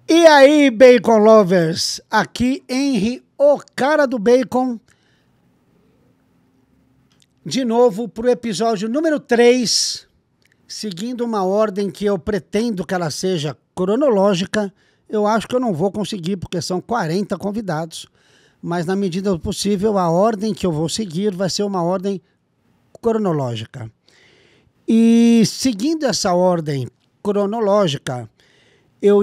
E aí, Bacon Lovers, aqui Henry, o cara do bacon, de novo para o episódio número 3, seguindo uma ordem que eu pretendo que ela seja cronológica. Eu acho que eu não vou conseguir, porque são 40 convidados, mas na medida do possível, a ordem que eu vou seguir vai ser uma ordem cronológica. E seguindo essa ordem cronológica, eu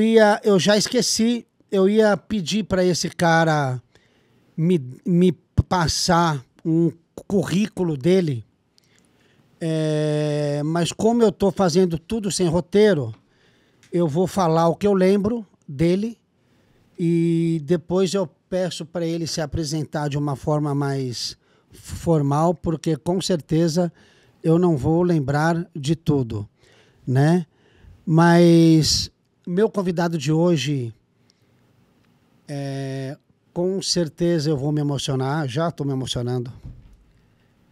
já esqueci, eu ia pedir para esse cara me passar um currículo dele, mas como eu estou fazendo tudo sem roteiro, eu vou falar o que eu lembro dele e depois eu peço para ele se apresentar de uma forma mais formal, porque com certeza eu não vou lembrar de tudo, né? Mas meu convidado de hoje, com certeza eu vou me emocionar, já estou me emocionando.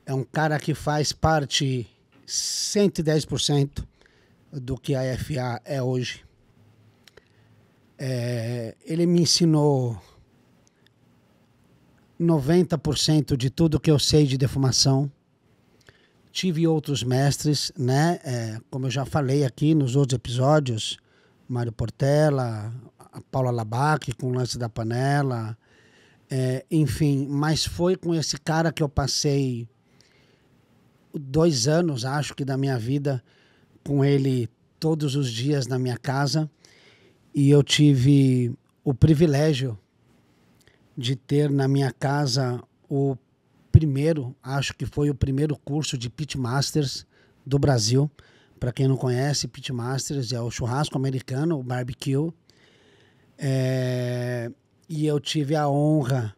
É um cara que faz parte 110% do que a FA é hoje. Ele me ensinou 90% de tudo que eu sei de defumação. Tive outros mestres, né? Como eu já falei aqui nos outros episódios, Mário Portela, a Paula Labac com o lance da panela, enfim, mas foi com esse cara que eu passei 2 anos, acho que, da minha vida, com ele todos os dias na minha casa, e eu tive o privilégio de ter na minha casa o primeiro, acho que foi o primeiro curso de Pitmasters do Brasil. Para quem não conhece, Pitmasters é o churrasco americano, o barbecue. E eu tive a honra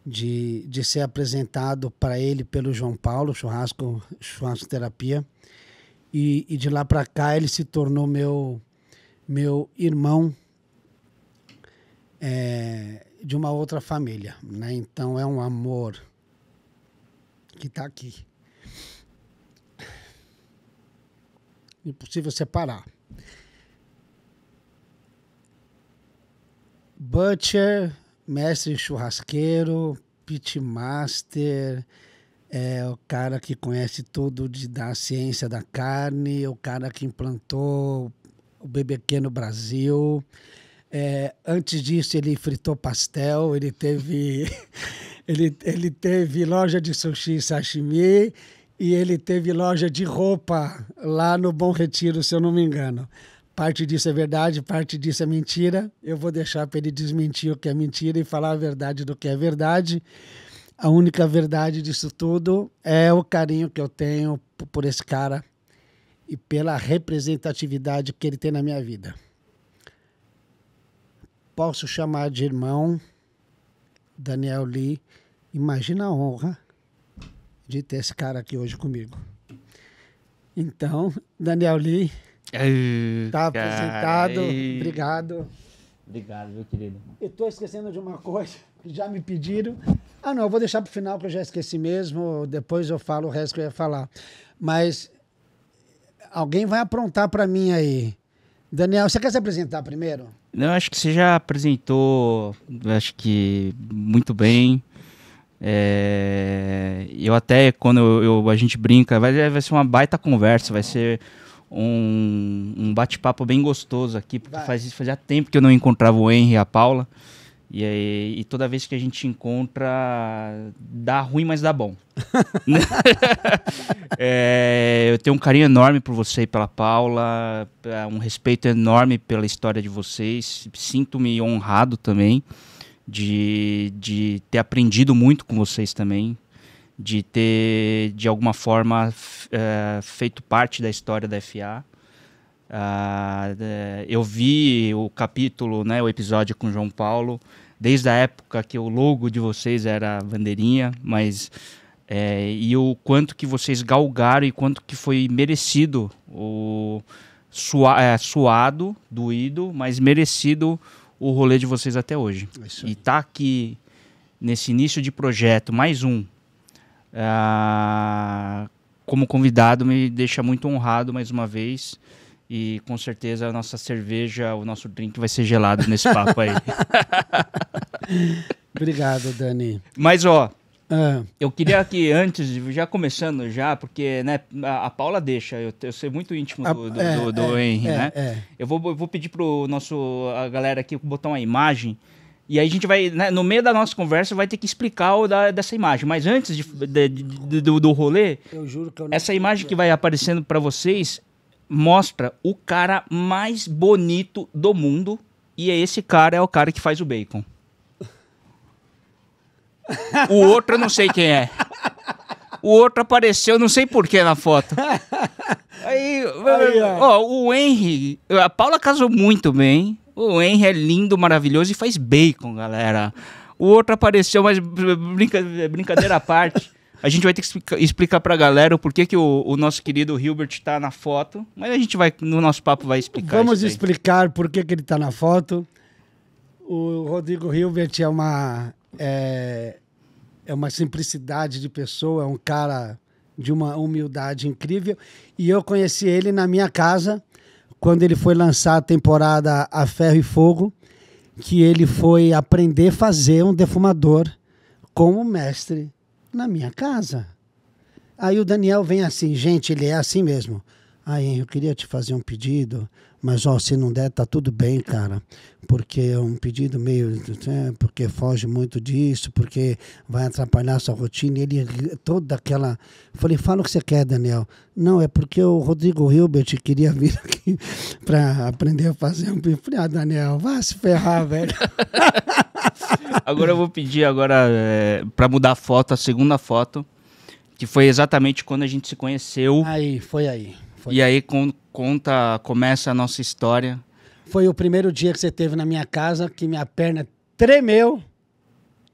de ser apresentado para ele pelo João Paulo, churrasco terapia. E de lá para cá ele se tornou meu irmão de uma outra família, né? Então é um amor que está aqui. Impossível separar. Butcher, mestre churrasqueiro, pitmaster, o cara que conhece tudo da ciência da carne, o cara que implantou o BBQ no Brasil. Antes disso, ele fritou pastel, ele teve, ele teve loja de sushi e sashimi, e ele teve loja de roupa lá no Bom Retiro, se eu não me engano. Parte disso é verdade, parte disso é mentira. Eu vou deixar para ele desmentir o que é mentira e falar a verdade do que é verdade. A única verdade disso tudo é o carinho que eu tenho por esse cara e pela representatividade que ele tem na minha vida. Posso chamar de irmão Daniel Lee. Imagina a honra de ter esse cara aqui hoje comigo. Então, Daniel Lee, tá apresentado. Obrigado. Obrigado, meu querido. Eu tô esquecendo de uma coisa que já me pediram. Não, eu vou deixar pro final, que eu já esqueci mesmo. Depois eu falo o resto que eu ia falar. Mas alguém vai aprontar para mim aí. Daniel, você quer se apresentar primeiro? Não, acho que você já apresentou, acho que muito bem. Eu até, quando a gente brinca, vai ser uma baita conversa, vai ser um bate-papo bem gostoso aqui, porque fazia tempo que eu não encontrava o Henry e a Paula, e toda vez que a gente encontra, dá ruim, mas dá bom. Eu tenho um carinho enorme por você e pela Paula, um respeito enorme pela história de vocês, sinto-me honrado também de ter aprendido muito com vocês também, de ter, de alguma forma, feito parte da história da FA. Eu vi o capítulo, né, o episódio com o João Paulo, desde a época que o logo de vocês era a bandeirinha, mas e o quanto que vocês galgaram e quanto que foi merecido, suado, doído, mas merecido o rolê de vocês até hoje. E tá aqui nesse início de projeto, mais um, como convidado, me deixa muito honrado mais uma vez. E com certeza a nossa cerveja, o nosso drink vai ser gelado nesse papo aí. Obrigado, Dani. Mas, ó, eu queria que antes, já começando já, porque né, a Paula deixa, eu sou muito íntimo do Henry, né? Eu vou pedir a galera aqui botar uma imagem, e aí a gente vai, né, no meio da nossa conversa, vai ter que explicar dessa imagem. Mas antes do rolê, eu juro que eu não... essa imagem que vai aparecendo para vocês mostra o cara mais bonito do mundo, e esse cara é o cara que faz o bacon. O outro eu não sei quem é. O outro apareceu, não sei porquê na foto. Aí ó, o Henry, a Paula casou muito bem. O Henry é lindo, maravilhoso e faz bacon, galera. O outro apareceu, mas brincadeira à parte. A gente vai ter que explicar pra galera o porquê que o nosso querido Hilbert tá na foto. Mas a gente vai, no nosso papo, vai explicar. Vamos explicar por que ele tá na foto. O Rodrigo Hilbert é uma simplicidade de pessoa, é um cara de uma humildade incrível. E eu conheci ele na minha casa, quando ele foi lançar a temporada A Ferro e Fogo, que ele foi aprender a fazer um defumador como mestre na minha casa. Aí o Daniel vem assim, gente, ele é assim mesmo. Aí eu queria te fazer um pedido, mas ó, se não der, tá tudo bem, cara. Porque é um pedido meio... porque foge muito disso, porque vai atrapalhar a sua rotina. E ele, toda aquela... Falei, fala o que você quer, Daniel. Não, é porque o Rodrigo Hilbert queria vir aqui pra aprender a fazer um pedido. Falei, Daniel, vai se ferrar, velho. Agora eu vou pedir pra mudar a foto, a segunda foto, que foi exatamente quando a gente se conheceu. Aí, foi aí. E aí começa a nossa história. Foi o primeiro dia que você esteve na minha casa, que minha perna tremeu.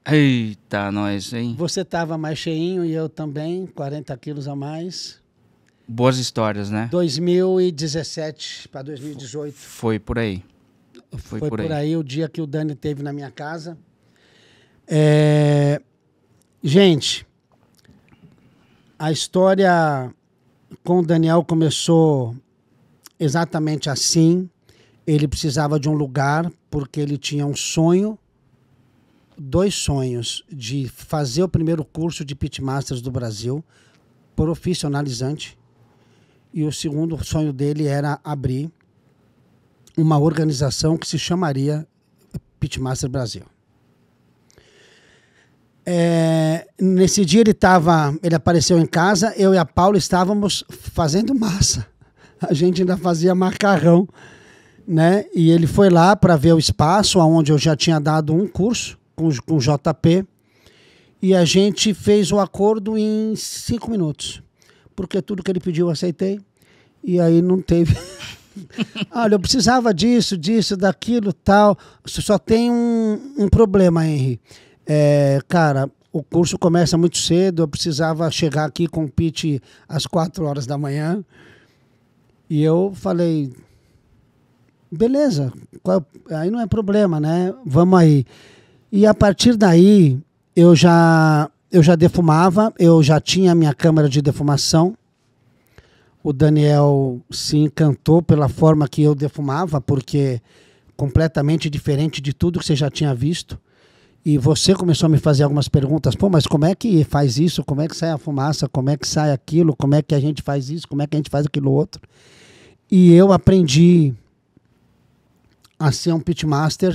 Eita, nós, hein? Você estava mais cheinho e eu também, 40 quilos a mais. Boas histórias, né? 2017 para 2018. Foi por aí. Foi por aí o dia que o Dani esteve na minha casa. Gente, a história com o Daniel começou exatamente assim. Ele precisava de um lugar porque ele tinha um sonho, 2 sonhos, de fazer o primeiro curso de Pitmasters do Brasil, profissionalizante. E o segundo sonho dele era abrir uma organização que se chamaria Pitmaster Brasil. Nesse dia ele apareceu em casa, eu e a Paula estávamos fazendo massa. A gente ainda fazia macarrão, né? E ele foi lá para ver o espaço onde eu já tinha dado um curso com o JP, e a gente fez o acordo em 5 minutos, porque tudo que ele pediu eu aceitei, e aí não teve... Olha, eu precisava disso, daquilo, tal. Só tem um problema, Henry. Cara, o curso começa muito cedo, eu precisava chegar aqui com o pitch às 4 horas da manhã. E eu falei, beleza, aí não é problema, né? Vamos aí. E a partir daí, eu já defumava, eu já tinha a minha câmara de defumação. O Daniel se encantou pela forma que eu defumava, porque completamente diferente de tudo que você já tinha visto. E você começou a me fazer algumas perguntas. Pô, mas como é que faz isso? Como é que sai a fumaça? Como é que sai aquilo? Como é que a gente faz isso? Como é que a gente faz aquilo outro? E eu aprendi a ser um pitmaster,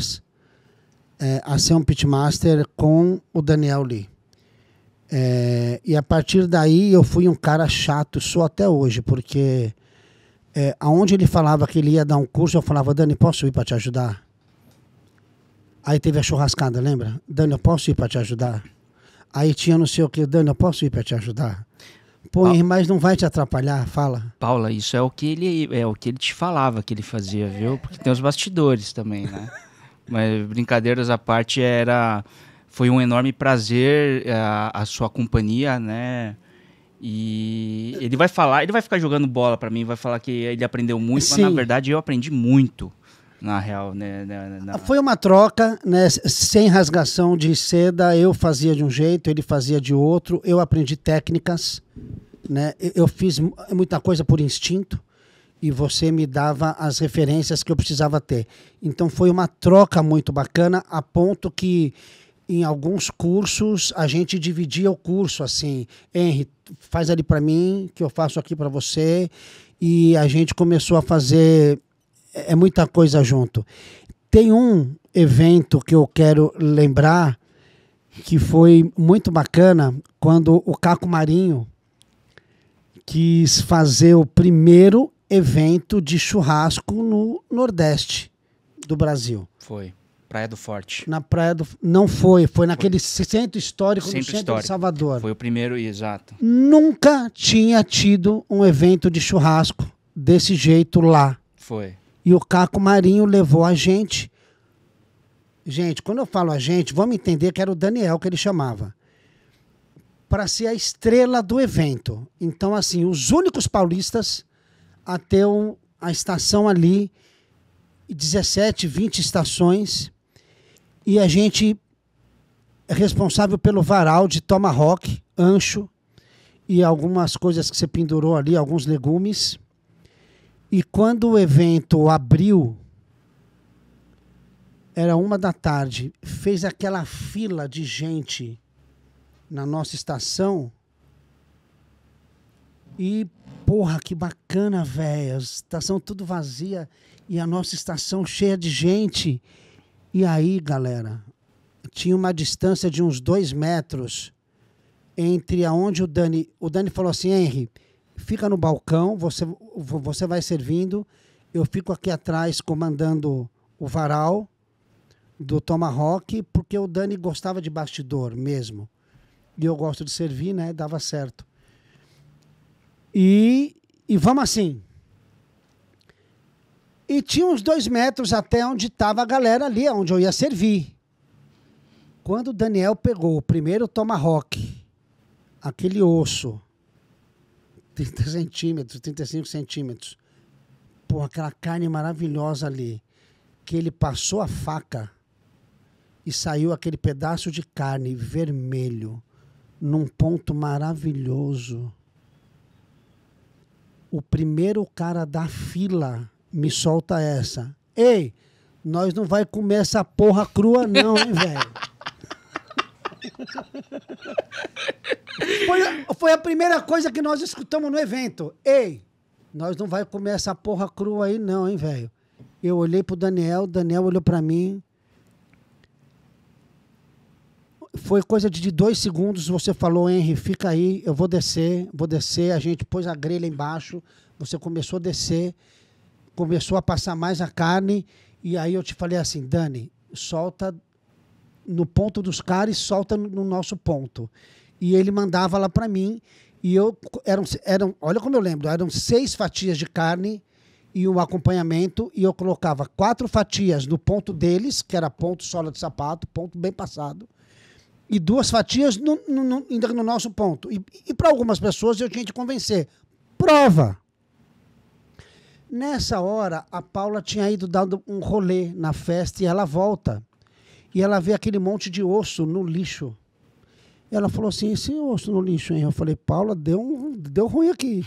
com o Daniel Lee. E a partir daí eu fui um cara chato, sou até hoje, porque aonde ele falava que ele ia dar um curso, eu falava, Dani, posso ir para te ajudar? Aí teve a churrascada, lembra? Dani, eu posso ir para te ajudar? Aí tinha não sei o que, Dani, eu posso ir para te ajudar? Pô, mas não vai te atrapalhar, fala. Paula, isso é o que ele te falava que ele fazia, viu? Porque tem os bastidores também, né? Mas brincadeiras à parte, foi um enorme prazer a sua companhia, né? E ele vai ficar jogando bola pra mim, vai falar que ele aprendeu muito, Sim. Mas na verdade eu aprendi muito, na real, né? Foi uma troca, né? Sem rasgação de seda, eu fazia de um jeito, ele fazia de outro, eu aprendi técnicas, né? Eu fiz muita coisa por instinto e você me dava as referências que eu precisava ter. Então foi uma troca muito bacana, a ponto que em alguns cursos a gente dividia o curso assim, Henry, faz ali para mim, que eu faço aqui para você, e a gente começou a fazer muita coisa junto. Tem um evento que eu quero lembrar que foi muito bacana, quando o Caco Marinho quis fazer o primeiro evento de churrasco no Nordeste do Brasil. Foi. Praia do Forte. Na Praia do... Não foi naquele centro histórico no centro de Salvador. Foi o primeiro, exato. Nunca tinha tido um evento de churrasco desse jeito lá. Foi. E o Caco Marinho levou a gente. Gente, quando eu falo a gente, vamos entender que era o Daniel que ele chamava. Para ser a estrela do evento. Então, assim, os únicos paulistas a ter a estação ali, 17, 20 estações, e a gente é responsável pelo varal de tomahawk, ancho, e algumas coisas que você pendurou ali, alguns legumes. E quando o evento abriu, era 1h da tarde, fez aquela fila de gente na nossa estação. E, porra, que bacana, velho. A estação tudo vazia e a nossa estação cheia de gente. E aí, galera, tinha uma distância de uns 2 metros entre aonde o Dani falou assim, Henry, fica no balcão, você vai servindo, eu fico aqui atrás comandando o varal do tomahawk, porque o Dani gostava de bastidor mesmo. E eu gosto de servir, né? Dava certo. E vamos assim. E tinha uns 2 metros até onde estava a galera ali, onde eu ia servir. Quando o Daniel pegou o primeiro tomahawk, aquele osso, 30 centímetros, 35 centímetros, pô, aquela carne maravilhosa ali, que ele passou a faca e saiu aquele pedaço de carne vermelho, num ponto maravilhoso. O primeiro cara da fila me solta essa. Ei, nós não vai comer essa porra crua não, hein, velho? Foi a primeira coisa que nós escutamos no evento. Ei, nós não vai comer essa porra crua aí não, hein, velho? Eu olhei pro Daniel, o Daniel olhou pra mim. Foi coisa de 2 segundos, você falou, Henry, fica aí, eu vou descer, a gente pôs a grelha embaixo, você começou a descer, começou a passar mais a carne, e aí eu te falei assim, Dani, solta no ponto dos caras e solta no nosso ponto. E ele mandava lá pra mim, e olha como eu lembro, eram 6 fatias de carne e um acompanhamento, e eu colocava 4 fatias no ponto deles, que era ponto sola de sapato, ponto bem passado, e 2 fatias ainda no nosso ponto. E para algumas pessoas eu tinha que convencer. Prova! Nessa hora, a Paula tinha ido dando um rolê na festa e ela volta. E ela vê aquele monte de osso no lixo. Ela falou assim, esse osso no lixo, hein? Eu falei, Paula, deu ruim aqui.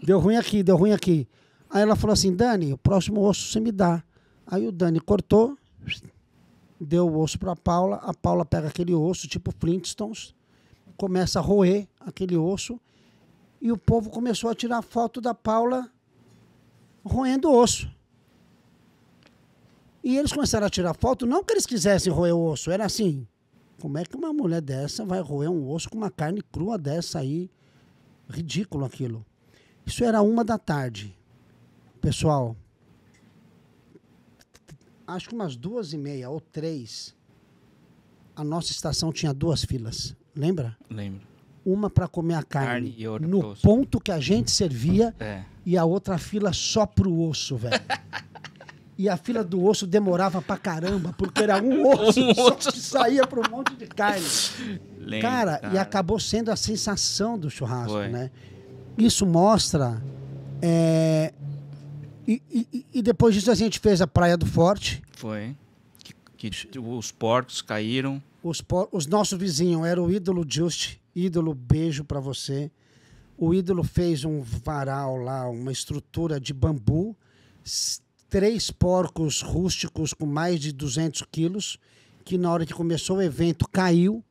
Deu ruim aqui. Aí ela falou assim, Dani, o próximo osso você me dá. Aí o Dani cortou, deu o osso para a Paula pega aquele osso, tipo Flintstones, começa a roer aquele osso, e o povo começou a tirar foto da Paula roendo o osso. E eles começaram a tirar foto, não que eles quisessem roer o osso, era assim, como é que uma mulher dessa vai roer um osso com uma carne crua dessa aí? Ridículo aquilo. Isso era 1h da tarde. Pessoal, acho que umas 2h30 ou 3, a nossa estação tinha 2 filas. Lembra? Lembro. Uma para comer a carne e outra no ponto que a gente servia, e a outra fila só pro osso, velho. E a fila do osso demorava pra caramba, porque era um osso só que saía para um monte de carne. Lembro, cara, e acabou sendo a sensação do churrasco, Foi. né? Isso mostra... E depois disso a gente fez a Praia do Forte. Foi. Que os porcos caíram. Os nossos vizinhos eram o Ídolo Just, Ídolo, beijo pra você. O ídolo fez um varal lá, uma estrutura de bambu, 3 porcos rústicos com mais de 200 quilos, que na hora que começou o evento caiu,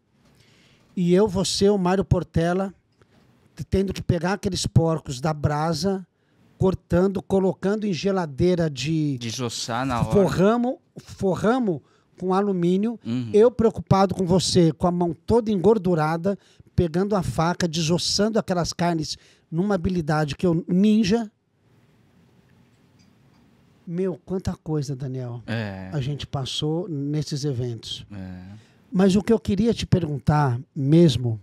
e eu, você, o Mário Portela, tendo que pegar aqueles porcos da brasa, cortando, colocando em geladeira de Desossar na hora. Forramos com alumínio. Eu preocupado com você, com a mão toda engordurada, pegando a faca, desossando aquelas carnes numa habilidade que eu ninja. Meu, quanta coisa, Daniel, a gente passou nesses eventos. Mas o que eu queria te perguntar mesmo,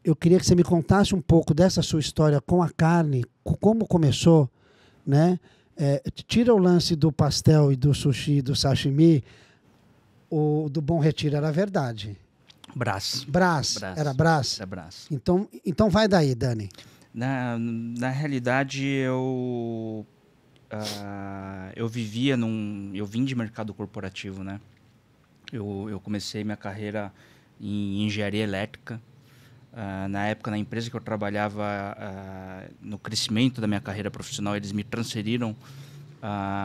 eu queria que você me contasse um pouco dessa sua história com a carne, como começou, né? Tira o lance do pastel e do sushi, do sashimi, o do Bom Retiro era verdade. Brás. Era Brás? Era Brás. Então vai daí, Dani. Na realidade, eu vim de mercado corporativo, né? Eu comecei minha carreira em engenharia elétrica. Na época, na empresa que eu trabalhava, no crescimento da minha carreira profissional, eles me transferiram,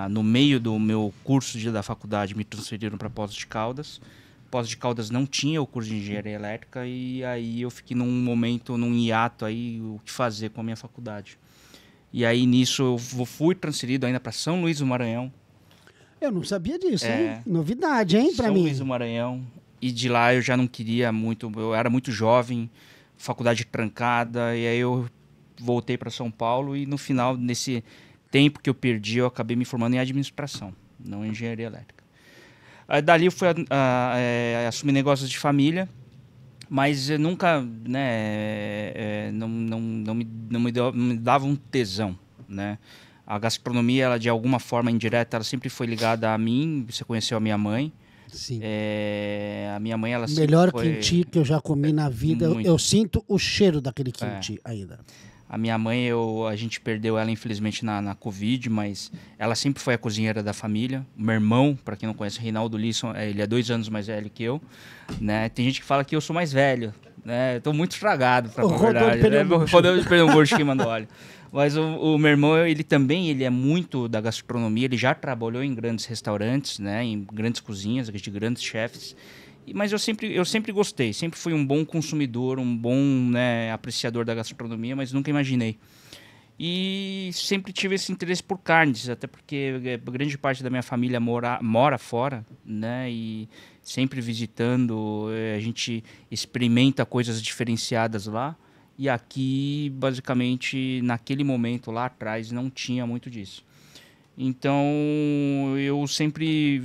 no meio do meu curso da faculdade, me transferiram para Poços de Caldas. Poços de Caldas não tinha o curso de engenharia elétrica e aí eu fiquei num hiato aí, o que fazer com a minha faculdade. E aí nisso eu fui transferido ainda para São Luís do Maranhão. Eu não sabia disso, hein? Novidade, hein, para mim. São Luís do Maranhão. E de lá eu já não queria muito, eu era muito jovem, faculdade trancada, e aí eu voltei para São Paulo e no final, nesse tempo que eu perdi, eu acabei me formando em administração, não em engenharia elétrica. Aí, dali eu fui assumir negócios de família, mas eu nunca, né, não me dava um tesão, né? A gastronomia, ela de alguma forma indireta, ela sempre foi ligada a mim. Você conheceu a minha mãe. Sim. A minha mãe, ela melhor sempre foi... quinti que eu já comi na vida. Eu sinto o cheiro daquele quinti ainda. A minha mãe, a gente perdeu ela, infelizmente, na Covid, mas ela sempre foi a cozinheira da família. O meu irmão, para quem não conhece, Reinaldo Lisson, ele é 2 anos mais velho que eu. Né? Tem gente que fala que eu sou mais velho. Né? Estou muito estragado, para falar a verdade. Rodolfo de Pernambuco que mandou óleo. Mas o meu irmão, ele é muito da gastronomia, ele já trabalhou em grandes restaurantes, né, em grandes cozinhas, de grandes chefes. Mas eu sempre gostei, sempre fui um bom consumidor, um bom, né, apreciador da gastronomia, mas nunca imaginei. E sempre tive esse interesse por carnes, até porque grande parte da minha família mora fora, né, e sempre visitando, a gente experimenta coisas diferenciadas lá. E aqui, basicamente, naquele momento, lá atrás, não tinha muito disso. Então, eu sempre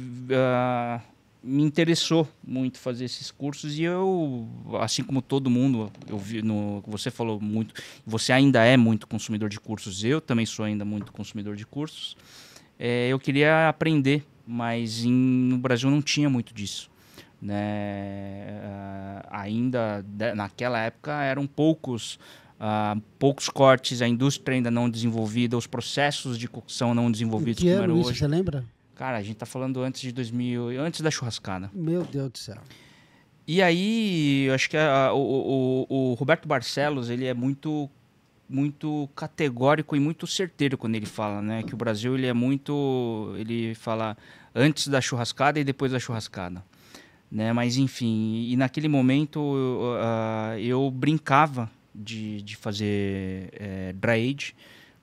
me interessou muito fazer esses cursos. E eu, assim como todo mundo, você falou muito, você ainda é muito consumidor de cursos, eu também sou ainda muito consumidor de cursos. Eu queria aprender, mas no Brasil não tinha muito disso. Né? Ainda naquela época eram poucos cortes, a indústria ainda não desenvolvida, os processos de cocção não desenvolvidos como era hoje. Você lembra? Cara, a gente tá falando antes de 2000, antes da churrascada. Meu Deus do céu. E aí, eu acho que o Roberto Barcelos, ele é muito categórico e muito certeiro quando ele fala, né, que o Brasil ele fala antes da churrascada e depois da churrascada. Né? Mas enfim, e naquele momento eu brincava de fazer dry age,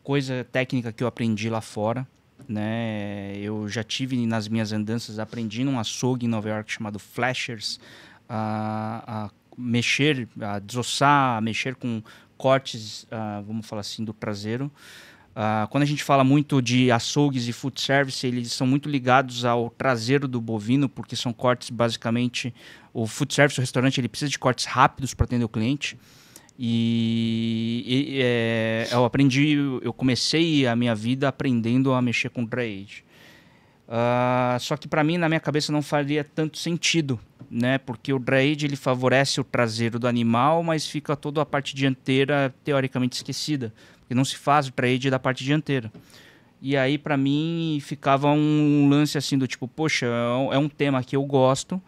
coisa técnica que eu aprendi lá fora. Né? Eu já tive nas minhas andanças, aprendi num açougue em Nova York chamado Flashers, a mexer, a desossar, a mexer com cortes, vamos falar assim, do traseiro. Quando a gente fala muito de açougues e food service, eles são muito ligados ao traseiro do bovino, porque são cortes, basicamente, o food service, o restaurante, ele precisa de cortes rápidos para atender o cliente. Eu comecei a minha vida aprendendo a mexer com dry age. Só que para mim, na minha cabeça, não faria tanto sentido, né? Porque o dry age, ele favorece o traseiro do animal, mas fica toda a parte dianteira teoricamente esquecida. Porque não se faz o dry age da parte dianteira. E aí, para mim, ficava um lance assim do tipo, poxa, é um tema que eu gosto,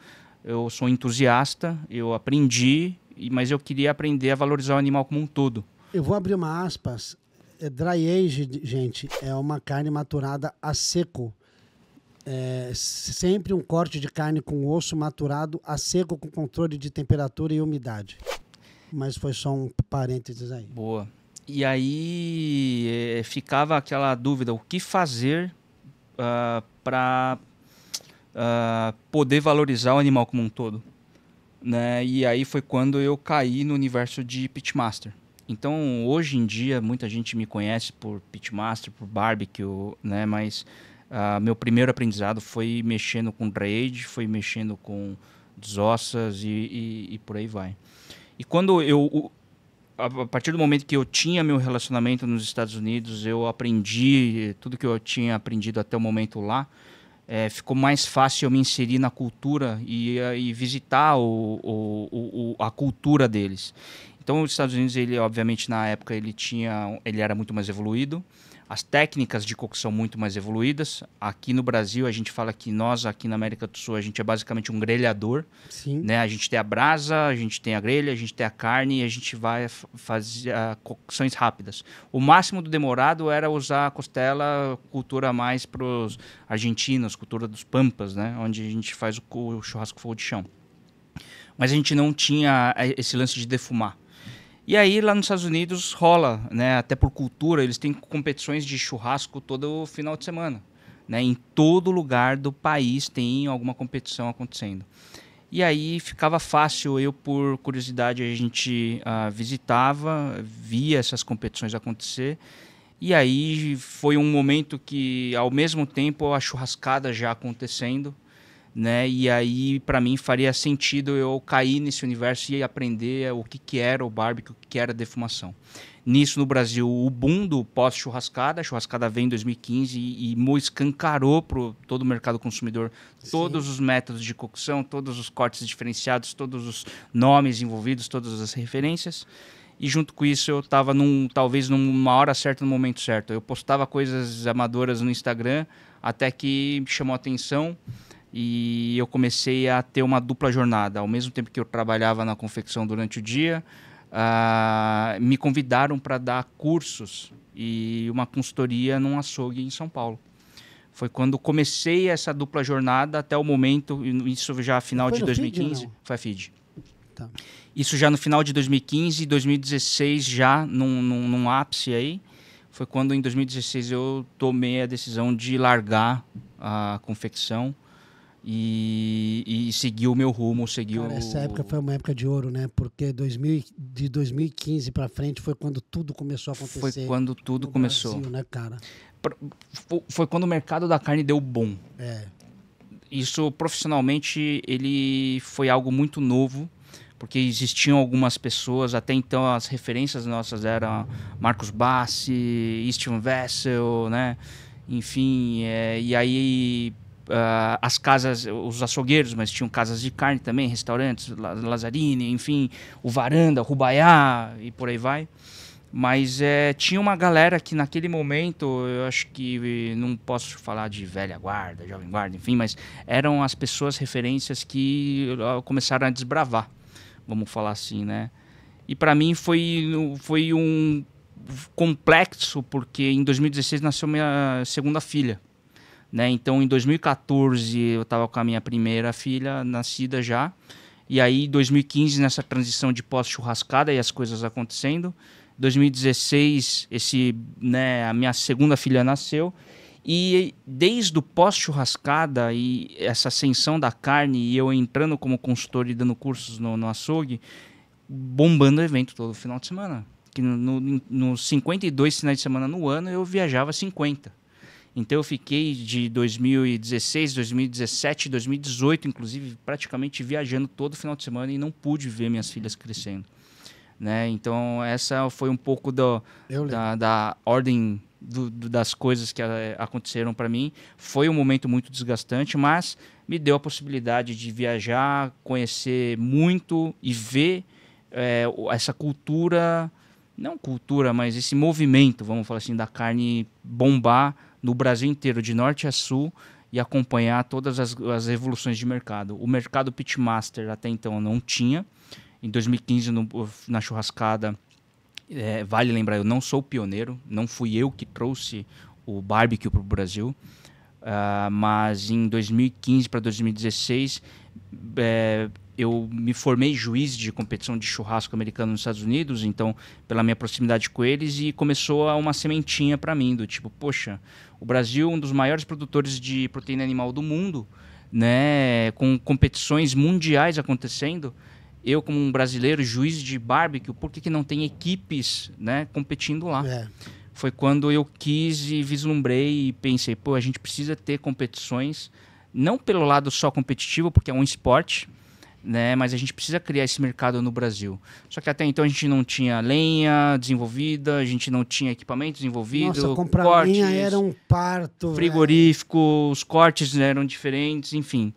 eu sou entusiasta, eu aprendi mas eu queria aprender a valorizar o animal como um todo. Eu vou abrir uma aspas. Dry age, gente, é uma carne maturada a seco. Sempre um corte de carne com osso maturado a seco com controle de temperatura e umidade. Mas foi só um parênteses aí. Boa. E aí ficava aquela dúvida, o que fazer para poder valorizar o animal como um todo, né? E aí foi quando eu caí no universo de pitmaster. Então, hoje em dia, muita gente me conhece por pitmaster, por barbecue, né? Mas meu primeiro aprendizado foi mexendo com dry age, foi mexendo com desossas e por aí vai. E quando a partir do momento que eu tinha meu relacionamento nos Estados Unidos, eu aprendi tudo que eu tinha aprendido até o momento lá. Ficou mais fácil eu me inserir na cultura e visitar a cultura deles. Então, os Estados Unidos, ele obviamente na época ele era muito mais evoluído. As técnicas de cocção muito mais evoluídas. Aqui no Brasil, a gente fala que nós, aqui na América do Sul, a gente é basicamente um grelhador. Sim. Né? A gente tem a brasa, a gente tem a grelha, a gente tem a carne e a gente vai fazer cocções rápidas. O máximo do demorado era usar a costela, cultura mais para os argentinos, cultura dos pampas, né? Onde a gente faz o churrasco fogo de chão. Mas a gente não tinha esse lance de defumar. E aí, lá nos Estados Unidos, rola, né? Até por cultura, eles têm competições de churrasco todo final de semana. Né? Em todo lugar do país tem alguma competição acontecendo. E aí ficava fácil, eu por curiosidade, a gente visitava, via essas competições acontecer. E aí foi um momento que, ao mesmo tempo, a churrascada já acontecendo. Né? E aí, para mim, faria sentido eu cair nesse universo e aprender o que era o barbecue, o que era a defumação. Nisso, no Brasil, o boom do pós-churrascada, a churrascada veio em 2015 e escancarou para todo o mercado consumidor. Sim. Todos os métodos de cocção, todos os cortes diferenciados, todos os nomes envolvidos, todas as referências. E junto com isso eu estava talvez numa hora certa, no momento certo. Eu postava coisas amadoras no Instagram, até que me chamou a atenção. E eu comecei a ter uma dupla jornada. Ao mesmo tempo que eu trabalhava na confecção durante o dia, me convidaram para dar cursos e uma consultoria num açougue em São Paulo. Foi quando comecei essa dupla jornada até o momento, isso já final de 2015. Foi a FIDE. Tá. Isso já no final de 2015 e 2016 já num ápice aí. Foi quando em 2016 eu tomei a decisão de largar a confecção e seguir o meu rumo, Essa época foi uma época de ouro, né? Porque de 2015 para frente foi quando tudo começou a acontecer. Foi quando tudo começou. Brasil, né, cara? Foi quando o mercado da carne deu bom. É. Isso profissionalmente ele foi algo muito novo, porque existiam algumas pessoas, até então as referências nossas eram Marcos Bassi, Steven Vessel, né? Enfim, e aí as casas, os açougueiros, mas tinham casas de carne também, restaurantes, Lazzarini, enfim, o Varanda, o Rubaiá e por aí vai. Mas tinha uma galera que naquele momento, eu acho que não posso falar de velha guarda, jovem guarda, enfim, mas eram as pessoas referências que começaram a desbravar, vamos falar assim, né? E para mim foi um complexo, porque em 2016 nasceu minha segunda filha. Né? Então, em 2014, eu estava com a minha primeira filha nascida já. E aí, em 2015, nessa transição de pós-churrascada e as coisas acontecendo. Em 2016, a minha segunda filha nasceu. E desde o pós-churrascada e essa ascensão da carne, e eu entrando como consultor e dando cursos no açougue, bombando o evento todo final de semana. Que nos 52 finais de semana no ano, eu viajava 50. Então eu fiquei de 2016, 2017, 2018, inclusive, praticamente viajando todo final de semana e não pude ver minhas filhas crescendo. Né? Então essa foi um pouco da ordem das coisas que aconteceram para mim. Foi um momento muito desgastante, mas me deu a possibilidade de viajar, conhecer muito e ver essa cultura, não cultura, mas esse movimento, vamos falar assim, da carne bombar no Brasil inteiro, de norte a sul, e acompanhar todas as evoluções de mercado. O mercado pitmaster até então não tinha, Em 2015, na churrascada, vale lembrar, eu não sou o pioneiro, não fui eu que trouxe o barbecue para o Brasil, mas em 2015 para 2016, eu me formei juiz de competição de churrasco americano nos Estados Unidos, então, pela minha proximidade com eles, e começou uma sementinha para mim, do tipo, poxa, o Brasil é um dos maiores produtores de proteína animal do mundo, né, com competições mundiais acontecendo. Eu, como um brasileiro, juiz de barbecue, por que não tem equipes, né, competindo lá? Foi quando eu quis e vislumbrei e pensei, pô, a gente precisa ter competições, não pelo lado só competitivo, porque é um esporte, né, mas a gente precisa criar esse mercado no Brasil. Só que até então a gente não tinha lenha desenvolvida, a gente não tinha equipamento desenvolvido. Nossa, comprar lenha era um parto. Frigorífico, os cortes eram diferentes, enfim.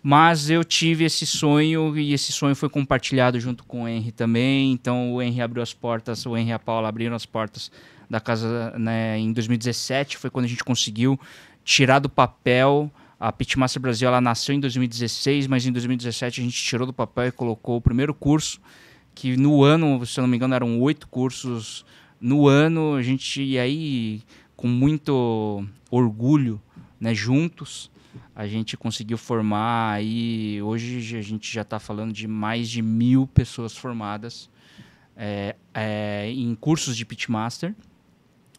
Mas eu tive esse sonho e esse sonho foi compartilhado junto com o Henry também. Então o Henry abriu as portas, o Henry e a Paula abriram as portas da casa, né, em 2017. Foi quando a gente conseguiu tirar do papel. A Pitmaster Brasil, ela nasceu em 2016, mas em 2017 a gente tirou do papel e colocou o primeiro curso, que no ano, se eu não me engano, eram 8 cursos no ano. A gente, e aí, com muito orgulho, né, juntos, a gente conseguiu formar. E hoje a gente já está falando de mais de 1.000 pessoas formadas em cursos de Pitmaster,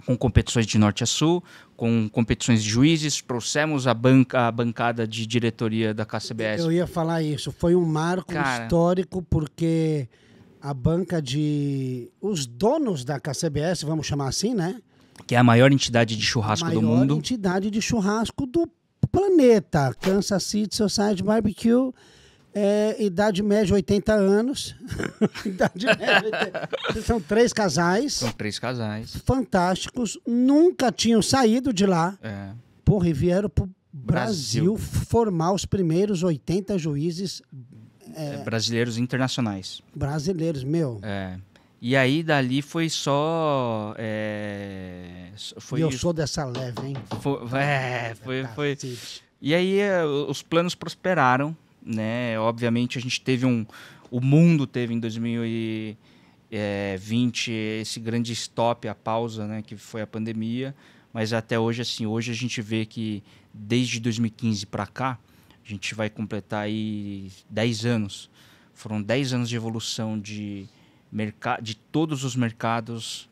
com competições de norte a sul, com competições de juízes. Trouxemos a bancada de diretoria da KCBS. Eu ia falar isso. Foi um marco histórico, porque a banca os donos da KCBS, vamos chamar assim, né? Que é a maior entidade de churrasco do mundo. A maior entidade de churrasco do planeta. Kansas City Society Barbecue. Idade média 80 anos. Idade média 80. São 3 casais. São 3 casais. Fantásticos. Nunca tinham saído de lá. Porra, e vieram pro Brasil formar os primeiros 80 juízes. Brasileiros internacionais. Brasileiros, meu. E aí, dali foi só... eu sou dessa leve, hein? Foi. E aí, os planos prosperaram. Né? Obviamente a gente teve o mundo teve em 2020 esse grande stop, a pausa, né, que foi a pandemia, mas até hoje, assim, hoje a gente vê que desde 2015 para cá a gente vai completar aí 10 anos. Foram 10 anos de evolução de todos os mercados,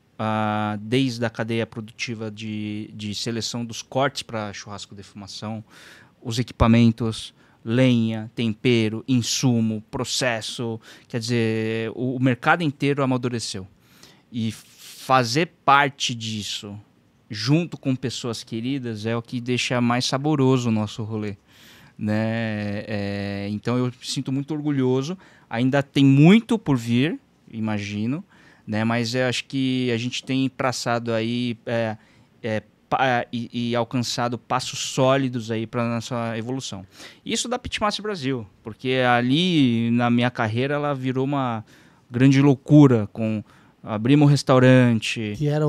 desde a cadeia produtiva de seleção dos cortes para churrasco defumação, os equipamentos, lenha, tempero, insumo, processo. Quer dizer, o mercado inteiro amadureceu. E fazer parte disso, junto com pessoas queridas, é o que deixa mais saboroso o nosso rolê. Né? Então eu me sinto muito orgulhoso. Ainda tem muito por vir, imagino. Né? Mas eu acho que a gente tem traçado aí... e alcançado passos sólidos aí para nossa evolução. Isso da Pitmaster Brasil, porque ali na minha carreira ela virou uma grande loucura, abrimos um restaurante. Que era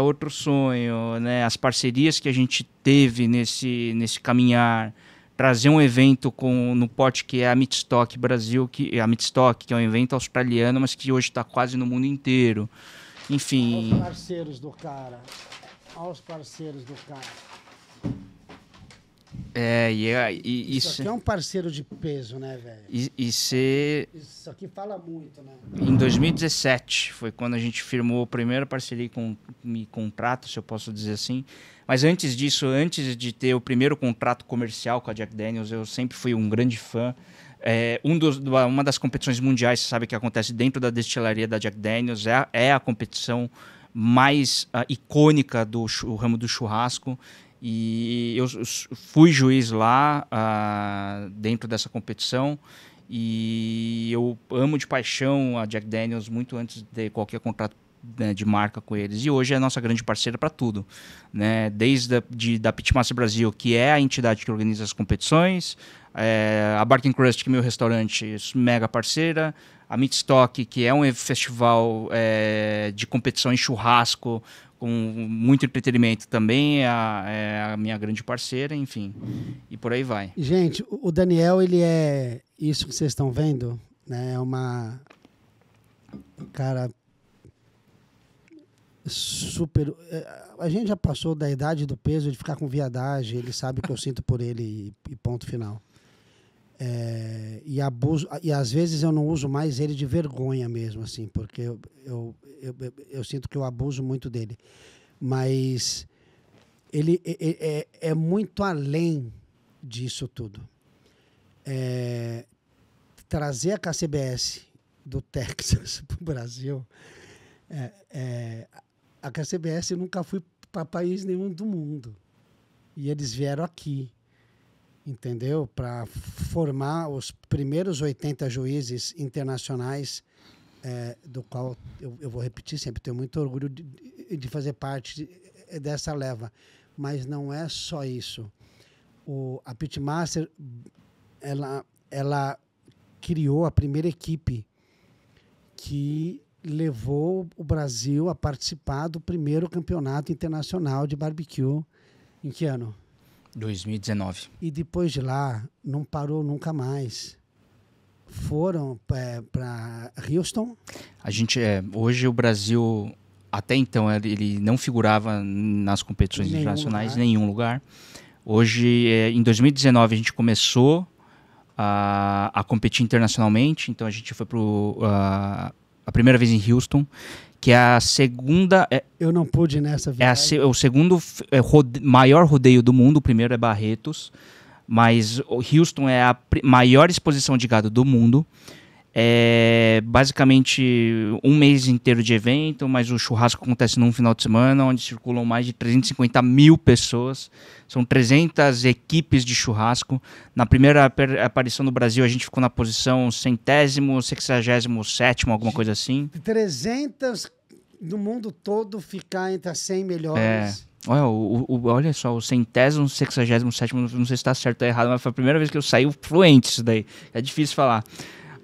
outro sonho. Né? As parcerias que a gente teve nesse caminhar, trazer um evento no porte que é a Meatstock Brasil, que é um evento australiano, mas que hoje está quase no mundo inteiro. Enfim... Olha os parceiros do cara. Isso aqui é um parceiro de peso, né, velho? Isso aqui fala muito, né? Em 2017 foi quando a gente firmou a primeira parceria com contrato, se eu posso dizer assim. Mas antes disso, antes de ter o primeiro contrato comercial com a Jack Daniel's, eu sempre fui um grande fã. Uma das competições mundiais, você sabe, que acontece dentro da destilaria da Jack Daniel's, é a competição mais icônica do ramo do churrasco, e eu fui juiz lá dentro dessa competição, e eu amo de paixão a Jack Daniel's muito antes de ter qualquer contrato, né, de marca com eles, e hoje é a nossa grande parceira para tudo, né? Desde da Pitmaster Brasil, que é a entidade que organiza as competições, a Barking Crust, que é meu restaurante, mega parceira, a Meatstock, que é um festival de competição em churrasco, com muito entretenimento, também é a minha grande parceira, enfim, e por aí vai. Gente, o Daniel, ele é isso que vocês estão vendo, né? É uma... Cara, super... A gente já passou da idade do peso de ficar com viadagem, ele sabe o que eu sinto por ele e ponto final. E às vezes eu não uso mais ele de vergonha mesmo, assim, porque eu sinto que eu abuso muito dele. Mas ele é muito além disso tudo. Trazer a KCBS do Texas para o Brasil, a KCBS nunca foi para país nenhum do mundo. E eles vieram aqui, entendeu? Para formar os primeiros 80 juízes internacionais, do qual eu vou repetir sempre, tenho muito orgulho de fazer parte dessa leva. Mas não é só isso. A Pitmaster, ela criou a primeira equipe que levou o Brasil a participar do primeiro campeonato internacional de barbecue. Em que ano? 2019. E depois de lá, não parou nunca mais. Foram para Houston. Hoje o Brasil, até então, ele não figurava nas competições internacionais em nenhum lugar. Hoje, em 2019, a gente começou a competir internacionalmente. Então, a gente foi a primeira vez em Houston, que é a segunda... Eu não pude nessa viagem. É o segundo maior rodeio do mundo. O primeiro é Barretos. Mas Houston é a maior exposição de gado do mundo. É basicamente um mês inteiro de evento, mas o churrasco acontece num final de semana, onde circulam mais de 350 mil pessoas. São 300 equipes de churrasco. Na primeira aparição no Brasil, a gente ficou na posição 100º, 67º, alguma coisa assim. 300 do mundo todo ficar entre as 100 melhores. Olha só, o 100º, 67º, não sei se está certo ou errado, mas foi a primeira vez que eu saí fluente isso daí. É difícil falar.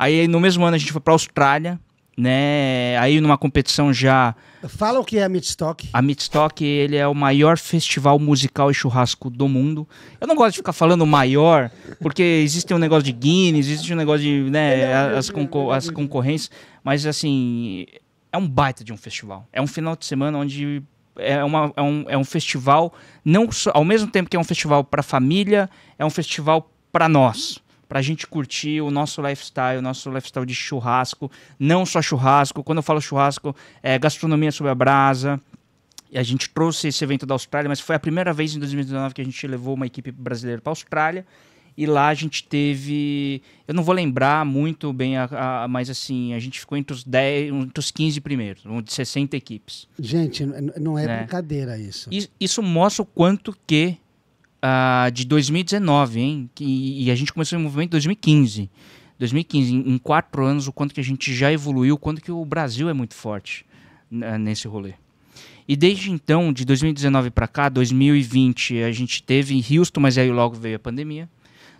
Aí no mesmo ano a gente foi para a Austrália, né? Aí numa competição já... Fala o que é a Meatstock. A Meatstock, ele é o maior festival musical e churrasco do mundo. Eu não gosto de ficar falando maior, porque existe um negócio de Guinness, existe um negócio de, né, as concorrências, mas assim, é um baita de um festival. É um final de semana onde é um festival, não só, ao mesmo tempo que é um festival para a família, é um festival para nós. Pra gente curtir o nosso lifestyle de churrasco, não só churrasco. Quando eu falo churrasco, é gastronomia sob a brasa. E a gente trouxe esse evento da Austrália, mas foi a primeira vez em 2019 que a gente levou uma equipe brasileira para a Austrália. E lá a gente teve... Eu não vou lembrar muito bem, mas assim, a gente ficou entre os 15 primeiros, de 60 equipes. Gente, não é brincadeira isso. Isso mostra o quanto que... de 2019, hein? E a gente começou o movimento em 2015. 2015, em 4 anos, o quanto que a gente já evoluiu, o quanto que o Brasil é muito forte nesse rolê. E desde então, de 2019 para cá, 2020, a gente teve em Houston, mas aí logo veio a pandemia.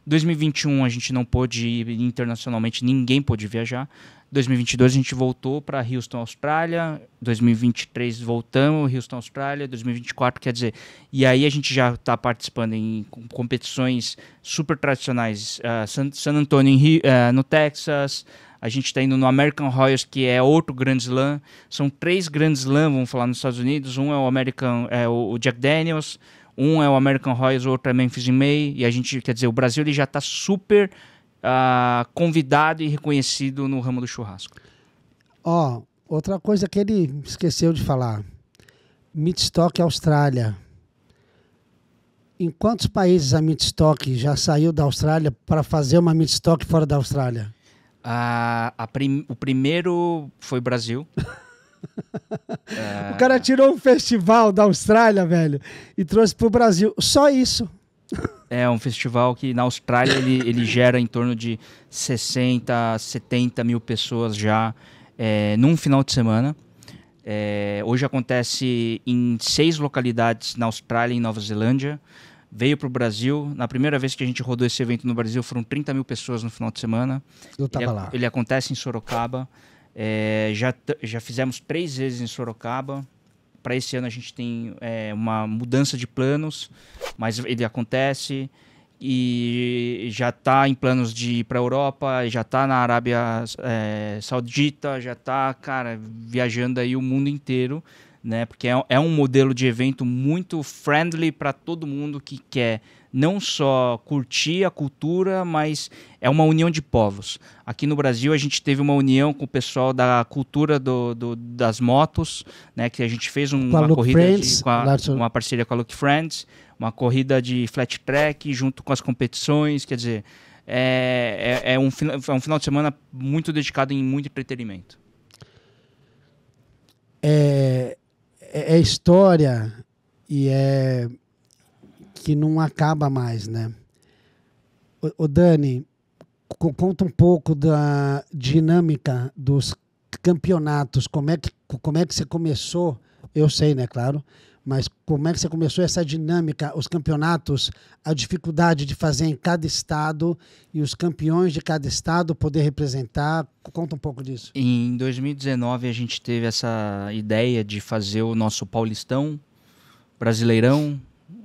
2021 a gente não pôde ir internacionalmente, ninguém pôde viajar. 2022 a gente voltou para Houston, Austrália. 2023 voltamos, Houston, Austrália. 2024, quer dizer... E aí a gente já está participando em competições super tradicionais. San Antonio, no Texas. A gente está indo no American Royals, que é outro Grand Slam. São 3 Grand Slam, vamos falar, nos Estados Unidos. Um é o Jack Daniels. Um é o American Royals, o outro é Memphis in May. E a gente, quer dizer, o Brasil ele já está super... convidado e reconhecido no ramo do churrasco. Outra coisa que ele esqueceu de falar. Meatstock Austrália. Em quantos países a Meatstock já saiu da Austrália para fazer uma Meatstock fora da Austrália? O primeiro foi o Brasil. O cara tirou um festival da Austrália, velho, e trouxe pro Brasil. Só isso. É um festival que na Austrália ele gera em torno de 60, 70 mil pessoas já num final de semana. Hoje acontece em 6 localidades na Austrália e Nova Zelândia. Veio para o Brasil. Na primeira vez que a gente rodou esse evento no Brasil, foram 30 mil pessoas no final de semana. Eu estava lá. Ele acontece em Sorocaba. Já fizemos 3 vezes em Sorocaba. Para esse ano a gente tem uma mudança de planos, mas ele acontece. e já está em planos de ir para a Europa, já está na Arábia Saudita, já está, cara, viajando aí o mundo inteiro, né? Porque é um modelo de evento muito friendly para todo mundo que quer não só curtir a cultura, mas é uma união de povos. Aqui no Brasil a gente teve uma união com o pessoal da cultura das motos, né? Que a gente fez uma corrida uma parceria com a Look Friends, uma corrida de flat track junto com as competições, quer dizer, é um final de semana muito dedicado em muito entretenimento. É história e é que não acaba mais, né? O Dani, conta um pouco da dinâmica dos campeonatos, como é que você começou? Eu sei, né, claro, mas como é que você começou essa dinâmica, os campeonatos, a dificuldade de fazer em cada estado e os campeões de cada estado poder representar? Conta um pouco disso. Em 2019 a gente teve essa ideia de fazer o nosso Paulistão, Brasileirão,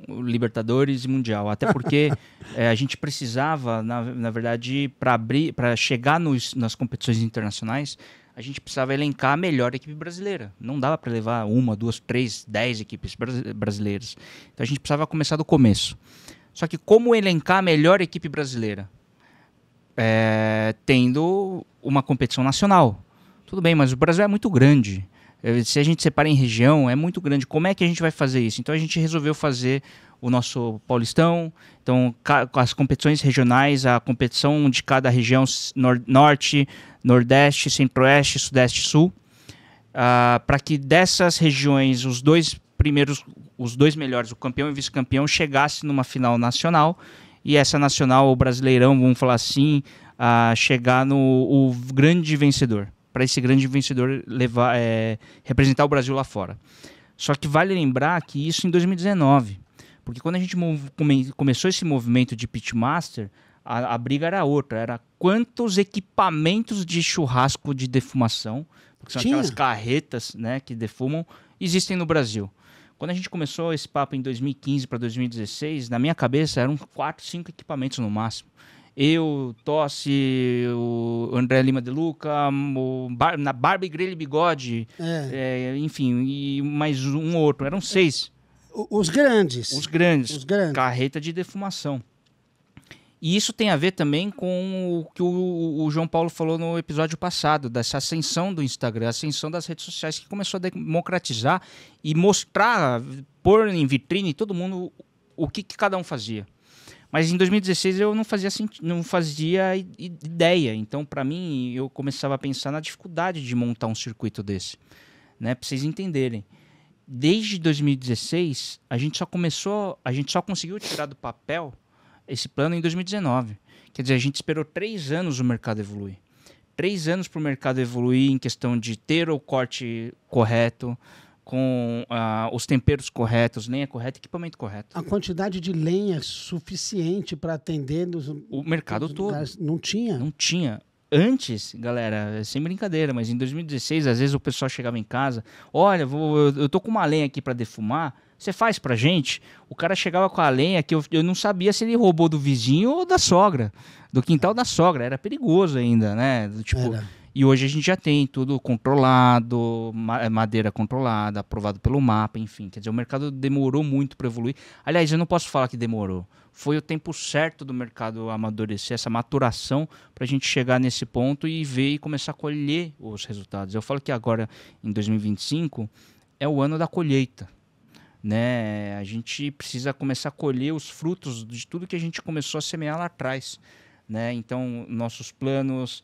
Libertadores e Mundial, até porque a gente precisava, na verdade, para chegar nas competições internacionais, a gente precisava elencar a melhor equipe brasileira. Não dava para levar 1, 2, 3, 10 equipes brasileiras. Então a gente precisava começar do começo. Só que como elencar a melhor equipe brasileira? Tendo uma competição nacional. Tudo bem, mas o Brasil é muito grande. Se a gente separa em região, é muito grande. Como é que a gente vai fazer isso? Então a gente resolveu fazer o nosso Paulistão. Então, com as competições regionais, a competição de cada região, Norte, Nordeste, Centro-Oeste, Sudeste e Sul, para que dessas regiões, os dois melhores, o campeão e o vice-campeão, chegassem numa final nacional. E essa nacional, o Brasileirão, vamos falar assim, chegar no grande vencedor. Para esse grande vencedor representar o Brasil lá fora. Só que vale lembrar que isso em 2019, porque quando a gente começou esse movimento de Pitmaster, a briga era outra, era quantos equipamentos de churrasco de defumação, porque são aquelas carretas, né, que defumam, existem no Brasil. Quando a gente começou esse papo em 2015 para 2016, na minha cabeça eram 4, 5 equipamentos no máximo. Eu, Tossi, o André Lima de Luca, na Barbie Grelha e Bigode, enfim, e mais um outro. Eram 6. Os grandes. Os grandes. Carreta de defumação. E isso tem a ver também com o que o João Paulo falou no episódio passado, dessa ascensão do Instagram, a ascensão das redes sociais, que começou a democratizar e mostrar, pôr em vitrine todo mundo o que cada um fazia. Mas em 2016 eu não fazia ideia. Então, para mim, eu começava a pensar na dificuldade de montar um circuito desse, né? Para vocês entenderem. Desde 2016, a gente só conseguiu tirar do papel esse plano em 2019. Quer dizer, a gente esperou 3 anos o mercado evoluir. 3 anos para o mercado evoluir em questão de ter o corte correto, com os temperos corretos, lenha correta, equipamento correto. A quantidade de lenha suficiente para atender o mercado todo. Lugares. Não tinha? Não tinha. Antes, galera, sem brincadeira, mas em 2016, às vezes o pessoal chegava em casa, olha, eu tô com uma lenha aqui para defumar, você faz pra gente? O cara chegava com a lenha que eu não sabia se ele roubou do vizinho ou da sogra, do quintal da sogra, era perigoso ainda, né? Tipo... E hoje a gente já tem tudo controlado, madeira controlada, aprovado pelo mapa, enfim. Quer dizer, o mercado demorou muito para evoluir. Aliás, eu não posso falar que demorou. Foi o tempo certo do mercado amadurecer, essa maturação, para a gente chegar nesse ponto e ver e começar a colher os resultados. Eu falo que agora, em 2025, é o ano da colheita, né? A gente precisa começar a colher os frutos de tudo que a gente começou a semear lá atrás, né? Então, nossos planos...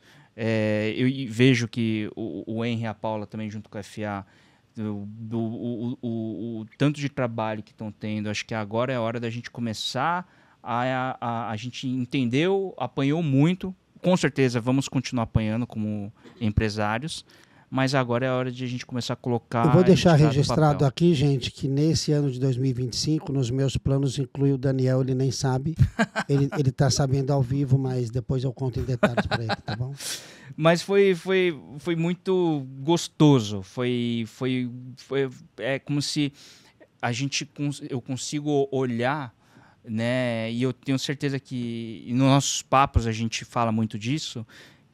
eu vejo que o Henry e a Paula também junto com a FA, o tanto de trabalho que estão tendo, acho que agora é a hora da gente começar a gente entendeu, apanhou muito, com certeza vamos continuar apanhando como empresários, mas agora é a hora de a gente começar a colocar... Eu vou deixar registrado aqui, gente, que nesse ano de 2025, nos meus planos inclui o Daniel, ele nem sabe. Ele tá sabendo ao vivo, mas depois eu conto em detalhes para ele, tá bom? Mas foi muito gostoso. É como se eu consigo olhar né? E eu tenho certeza que nos nossos papos a gente fala muito disso,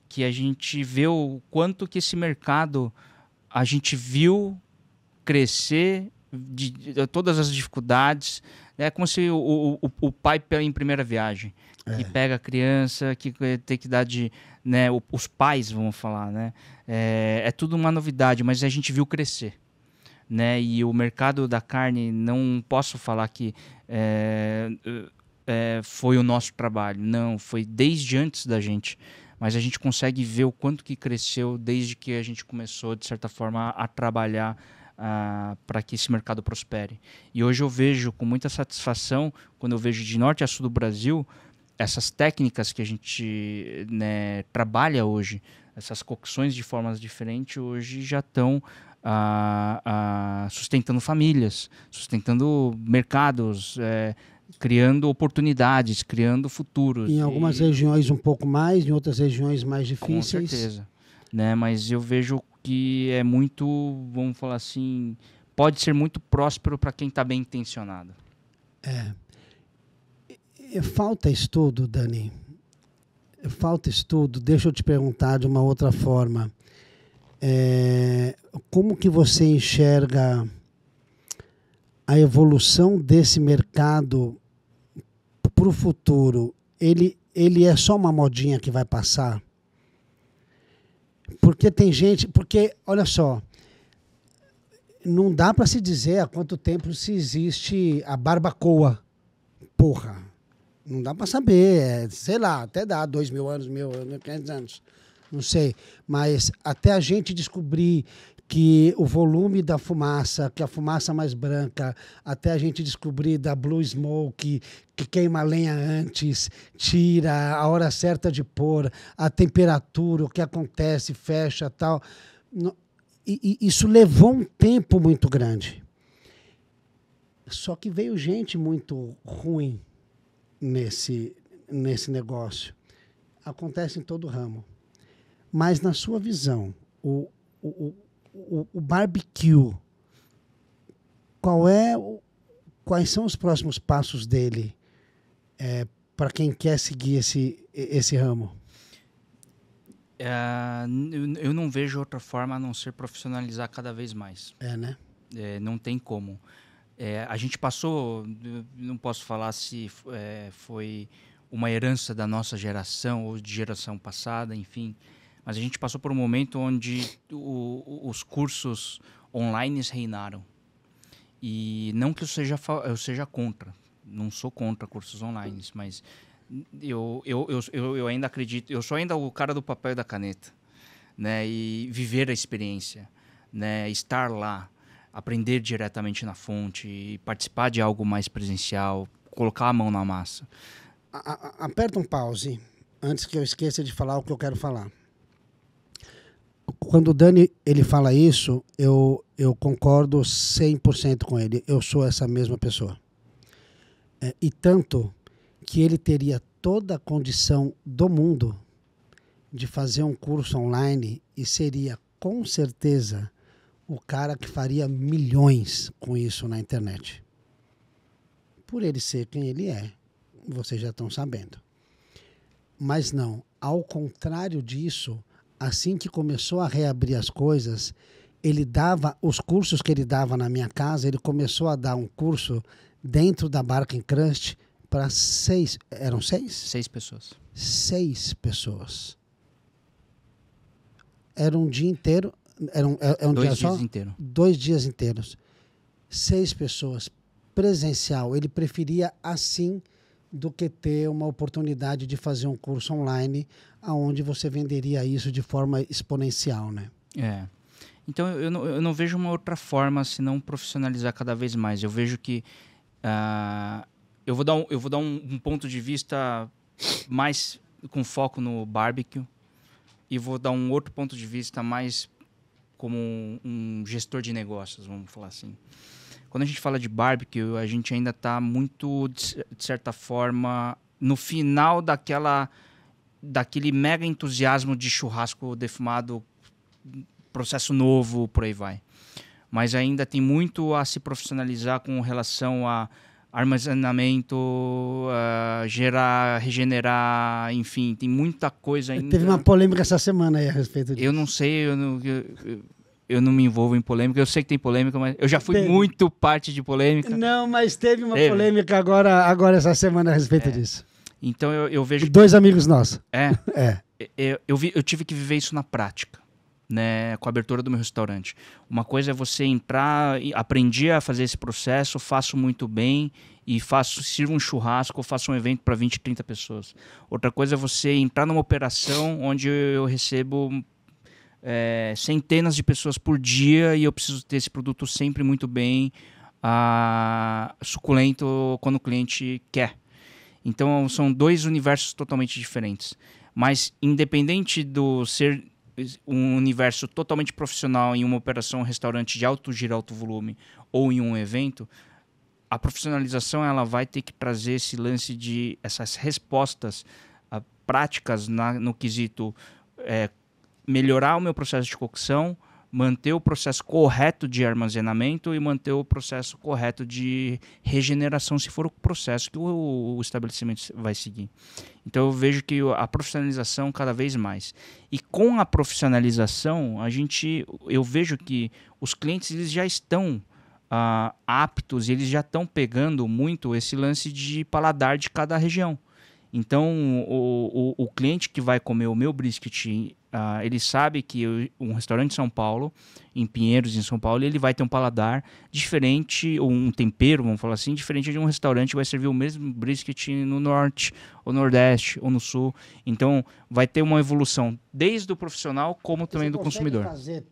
que a gente vê o quanto que esse mercado a gente viu crescer de todas as dificuldades. É como se o pai em primeira viagem, que pega a criança, que tem que dar de... Né, os pais, vamos falar, né? É tudo uma novidade, mas a gente viu crescer. Né? E o mercado da carne, não posso falar que foi o nosso trabalho. Não, foi desde antes da gente. Mas a gente consegue ver o quanto que cresceu desde que a gente começou, de certa forma, a trabalhar para que esse mercado prospere. E hoje eu vejo com muita satisfação, quando eu vejo de norte a sul do Brasil, essas técnicas que a gente, né, trabalha hoje, essas cocções de formas diferentes, hoje já estão sustentando famílias, sustentando mercados, criando oportunidades, criando futuros. Em algumas regiões um pouco mais, em outras regiões mais difíceis. Com certeza. Né? Mas eu vejo que é muito, vamos falar assim, pode ser muito próspero para quem está bem intencionado. Falta estudo, Dani. Falta estudo. Deixa eu te perguntar de uma outra forma. Como que você enxerga a evolução desse mercado para o futuro? Ele é só uma modinha que vai passar? Porque tem gente... Porque, olha só, não dá para se dizer há quanto tempo se existe a barbacoa. Porra, não dá para saber. Sei lá, até dá 2.000 anos, 1.500 anos. Não sei, mas até a gente descobrir que o volume da fumaça, que a fumaça mais branca, até a gente descobrir da blue smoke, que queima a lenha antes, tira a hora certa de pôr, a temperatura, o que acontece, fecha, tal. E isso levou um tempo muito grande. Só que veio gente muito ruim nesse negócio. Acontece em todo ramo. Mas, na sua visão, o barbecue, quais são os próximos passos dele para quem quer seguir esse ramo? Eu não vejo outra forma a não ser profissionalizar cada vez mais. Né? Não tem como. A gente passou, não posso falar se foi uma herança da nossa geração ou de geração passada, enfim... Mas a gente passou por um momento onde os cursos online reinaram. E não que eu seja contra. Não sou contra cursos online, mas eu ainda acredito. Eu sou ainda o cara do papel e da caneta. Né? E viver a experiência. Né? Estar lá. Aprender diretamente na fonte. E participar de algo mais presencial. Colocar a mão na massa. Aperta um pause. Antes que eu esqueça de falar o que eu quero falar. Quando o Dani ele fala isso, eu concordo 100% com ele. Eu sou essa mesma pessoa. E tanto que ele teria toda a condição do mundo de fazer um curso online e seria, com certeza, o cara que faria milhões com isso na internet. Por ele ser quem ele é, vocês já estão sabendo. Mas não, ao contrário disso... Assim que começou a reabrir as coisas, ele dava os cursos que ele dava na minha casa, ele começou a dar um curso dentro da Barking Crust para 6... Eram 6? 6 pessoas. 6 pessoas. Era um dia inteiro... Era um 2 dia só? 2 dias inteiros. 2 dias inteiros. 6 pessoas. Presencial. Ele preferia assim... do que ter uma oportunidade de fazer um curso online onde você venderia isso de forma exponencial, né? Então, eu não vejo uma outra forma senão profissionalizar cada vez mais. Eu vejo que eu vou dar um ponto de vista mais com foco no barbecue e vou dar um outro ponto de vista mais como um gestor de negócios, vamos falar assim. Quando a gente fala de barbecue, a gente ainda está muito, de certa forma, no final daquele mega entusiasmo de churrasco defumado, processo novo, por aí vai. Mas ainda tem muito a se profissionalizar com relação armazenamento, regenerar, enfim, tem muita coisa ainda. Teve uma polêmica essa semana aí a respeito disso. Eu não sei, eu não me envolvo em polêmica. Eu sei que tem polêmica, mas eu já fui muito parte de polêmica. Não, mas teve uma polêmica agora essa semana a respeito disso. Então eu vejo... Dois amigos nossos. Eu tive que viver isso na prática, né, com a abertura do meu restaurante. Uma coisa é você entrar, aprendi a fazer esse processo, faço muito bem e sirvo um churrasco ou faço um evento para 20, 30 pessoas. Outra coisa é você entrar numa operação onde eu recebo centenas de pessoas por dia e eu preciso ter esse produto sempre muito bem suculento quando o cliente quer. Então são dois universos totalmente diferentes. Mas independente do ser um universo totalmente profissional em uma operação, um restaurante de alto giro, alto volume ou em um evento, a profissionalização ela vai ter que trazer esse lance de essas respostas práticas no quesito melhorar o meu processo de cocção, manter o processo correto de armazenamento e manter o processo correto de regeneração, se for o processo que o estabelecimento vai seguir. Então eu vejo que a profissionalização cada vez mais. E com a profissionalização, eu vejo que os clientes eles já estão aptos, eles já estão pegando muito esse lance de paladar de cada região. Então o cliente que vai comer o meu brisket, ele sabe que um restaurante em São Paulo, em Pinheiros, em São Paulo, ele vai ter um paladar diferente, ou um tempero, vamos falar assim, diferente de um restaurante que vai servir o mesmo brisket no Norte, ou Nordeste, ou no Sul. Então, vai ter uma evolução desde o profissional, como também do consumidor. Você fazer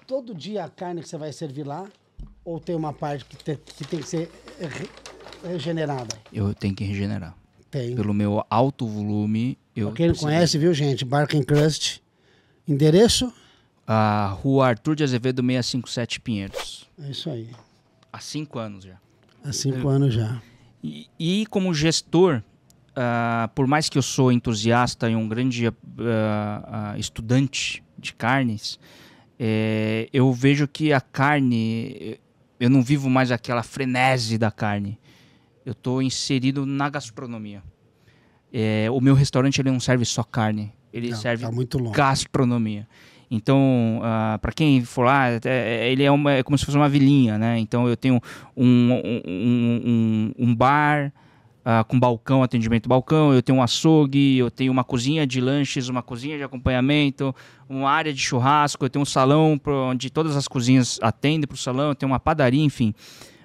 todo dia a carne que você vai servir lá, ou tem uma parte que tem que ser regenerada? Eu tenho que regenerar. Tem. Pelo meu alto volume, Pra quem não conhece, viu, gente? Barking Crust. Endereço? Rua Arthur de Azevedo 657 Pinheiros. É isso aí. Há 5 anos já. Há 5 anos já. E como gestor, por mais que eu sou entusiasta e um grande estudante de carnes, eu vejo que a carne, eu não vivo mais aquela frenesi da carne. Eu estou inserido na gastronomia. O meu restaurante ele não serve só carne, ele serve gastronomia. Então, para quem for lá, ele é como se fosse uma vilinha, né? Então eu tenho um bar com balcão, atendimento balcão, eu tenho um açougue, eu tenho uma cozinha de lanches, uma cozinha de acompanhamento, uma área de churrasco, eu tenho um salão onde todas as cozinhas atendem para o salão, eu tenho uma padaria, enfim.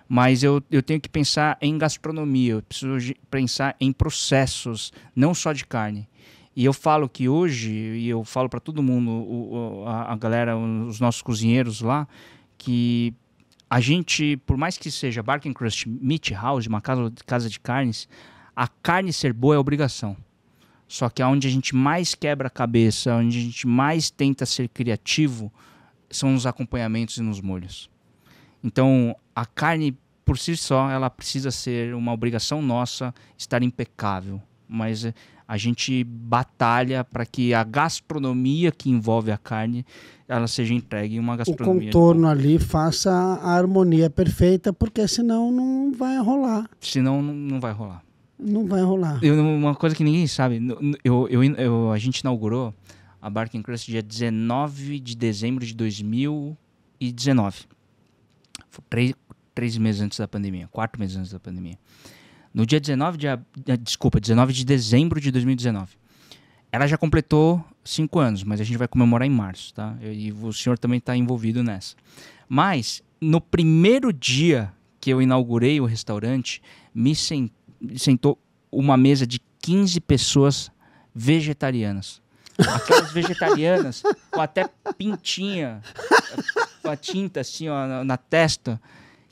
Mas eu tenho que pensar em gastronomia, eu preciso pensar em processos, não só de carne. E eu falo que hoje, e eu falo para todo mundo, a galera, os nossos cozinheiros lá, que a gente, por mais que seja Barking Crust Meat House, uma casa de carnes, a carne ser boa é obrigação. Só que onde a gente mais quebra a cabeça, onde a gente mais tenta ser criativo, são nos acompanhamentos e nos molhos. Então, a carne, por si só, ela precisa ser uma obrigação nossa, estar impecável. Mas a gente batalha para que a gastronomia que envolve a carne, ela seja entregue em uma gastronomia. O contorno ali faça a harmonia perfeita, porque senão não vai rolar. Senão não vai rolar. Não vai rolar. Uma coisa que ninguém sabe, a gente inaugurou a Barking Crust dia 19 de dezembro de 2019. Foi 3 meses antes da pandemia, 4 meses antes da pandemia. No dia 19 de dezembro de 2019. Ela já completou 5 anos, mas a gente vai comemorar em março, tá? E o senhor também está envolvido nessa. Mas, no primeiro dia que eu inaugurei o restaurante, me sentou uma mesa de 15 pessoas vegetarianas. Aquelas vegetarianas com até pintinha, com a tinta assim, ó, na testa,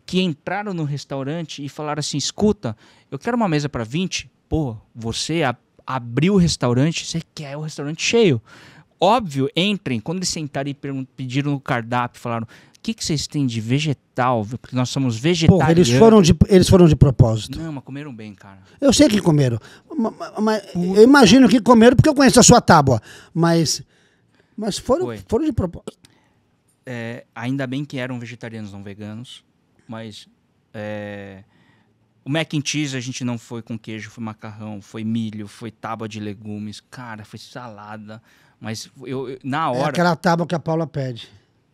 que entraram no restaurante e falaram assim, escuta, eu quero uma mesa para 20. Pô, você abriu o restaurante, você quer o restaurante cheio. Óbvio, entrem. Quando eles sentaram e pediram no cardápio, falaram, o que vocês têm de vegetal? Porque nós somos vegetarianos. Pô, eles foram de propósito. Não, mas comeram bem, cara. Eu sei que comeram. Eu imagino que comeram porque eu conheço a sua tábua. Mas foram de propósito. Ainda bem que eram vegetarianos, não veganos. Mas O mac and cheese a gente não foi com queijo, foi macarrão, foi milho, foi tábua de legumes, cara, foi salada. Mas na É hora... aquela tábua que a Paula pede.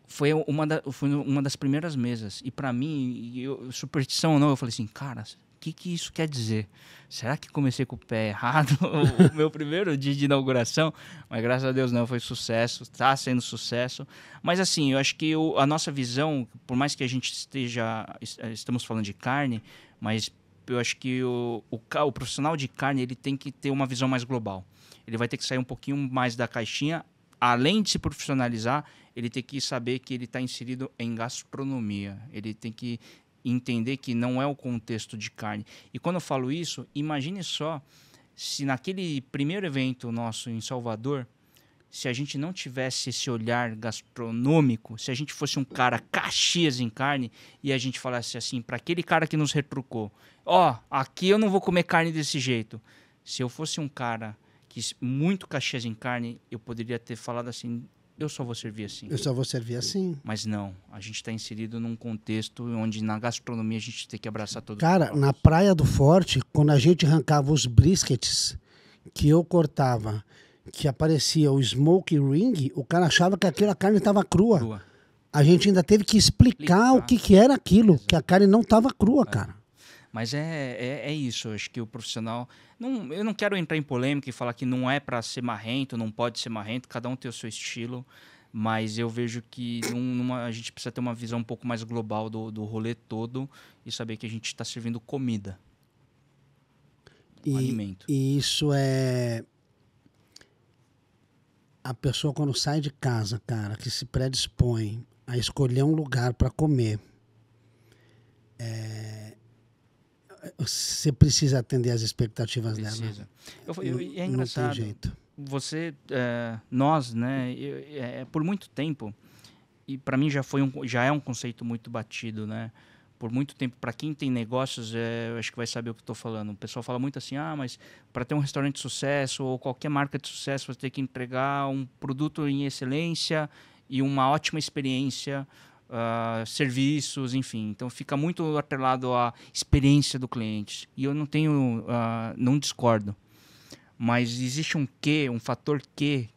Foi uma das primeiras mesas. E pra mim, superstição ou não, eu falei assim, cara, o que isso quer dizer? Será que comecei com o pé errado? O meu primeiro dia de inauguração? Mas graças a Deus não, foi sucesso, está sendo sucesso. Mas assim, eu acho que a nossa visão, por mais que a gente estamos falando de carne, mas eu acho que o profissional de carne, ele tem que ter uma visão mais global. Ele vai ter que sair um pouquinho mais da caixinha. Além de se profissionalizar, ele tem que saber que ele está inserido em gastronomia. Ele tem que entender que não é o contexto de carne. E quando eu falo isso, imagine só se naquele primeiro evento nosso em Salvador, se a gente não tivesse esse olhar gastronômico, se a gente fosse um cara Caxias em carne e a gente falasse assim para aquele cara que nos retrucou, aqui eu não vou comer carne desse jeito. Se eu fosse um cara muito Caxias em carne, eu poderia ter falado assim, eu só vou servir assim. Eu só vou servir assim. Mas não, a gente está inserido num contexto onde na gastronomia a gente tem que abraçar todo mundo. Cara, na Praia do Forte, quando a gente arrancava os briskets, que eu cortava, que aparecia o smoke ring, o cara achava que aquela carne estava crua. A gente ainda teve que explicar o que era aquilo, que a carne não estava crua, cara. Mas é isso, eu acho que o profissional... eu não quero entrar em polêmica e falar que não é para ser marrento, não pode ser marrento, cada um tem o seu estilo, mas eu vejo que a gente precisa ter uma visão um pouco mais global do rolê todo e saber que a gente está servindo comida, alimento. E isso é... A pessoa quando sai de casa, cara, que se predispõe a escolher um lugar para comer, você precisa atender às expectativas dela. É engraçado. Não tem jeito. Nós, né? Por muito tempo, e para mim já é um conceito muito batido, né? Por muito tempo, para quem tem negócios, eu acho que vai saber o que estou falando. O pessoal fala muito assim, mas para ter um restaurante de sucesso ou qualquer marca de sucesso, você tem que entregar um produto em excelência e uma ótima experiência. Serviços, enfim. Então fica muito atrelado à experiência do cliente. E eu não discordo. Mas existe um fator que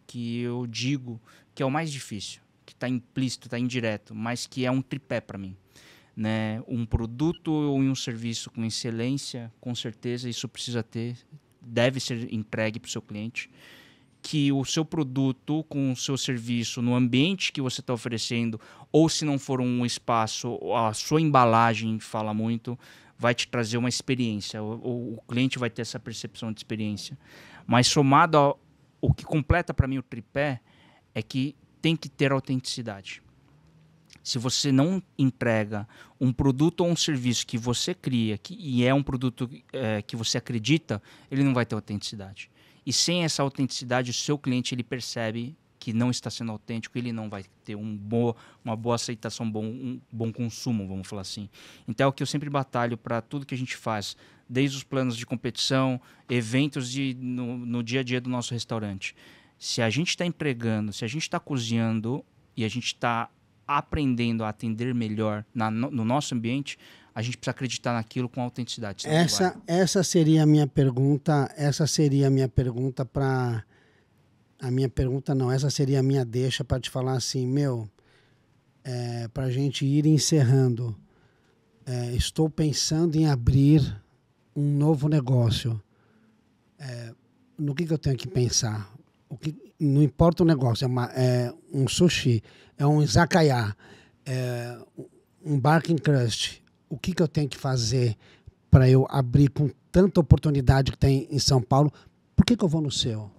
eu digo que é o mais difícil, que está implícito, está indireto, mas que é um tripé para mim. Né? Um produto ou um serviço com excelência, com certeza isso deve ser entregue para o seu cliente. Que o seu produto com o seu serviço no ambiente que você está oferecendo, ou se não for um espaço, a sua embalagem fala muito, vai te trazer uma experiência. O cliente vai ter essa percepção de experiência. Mas somado o que completa para mim o tripé é que tem que ter autenticidade. Se você não entrega um produto ou um serviço que você cria e é um produto que você acredita, ele não vai ter autenticidade. E sem essa autenticidade, o seu cliente ele percebe que não está sendo autêntico, ele não vai ter uma boa aceitação, um bom consumo, vamos falar assim. Então é o que eu sempre batalho para tudo que a gente faz, desde os planos de competição, eventos no dia a dia do nosso restaurante. Se a gente está empregando, se a gente está cozinhando e a gente está aprendendo a atender melhor no nosso ambiente, a gente precisa acreditar naquilo com autenticidade. Essa seria a minha pergunta. Essa seria a minha pergunta para... A minha pergunta não, essa seria a minha deixa para te falar assim, para a gente ir encerrando. Estou pensando em abrir um novo negócio. No que eu tenho que pensar? Não importa o negócio, é um sushi, é um izakaya, um barking crust. O que eu tenho que fazer para eu abrir com tanta oportunidade que tem em São Paulo? Por que eu vou no seu?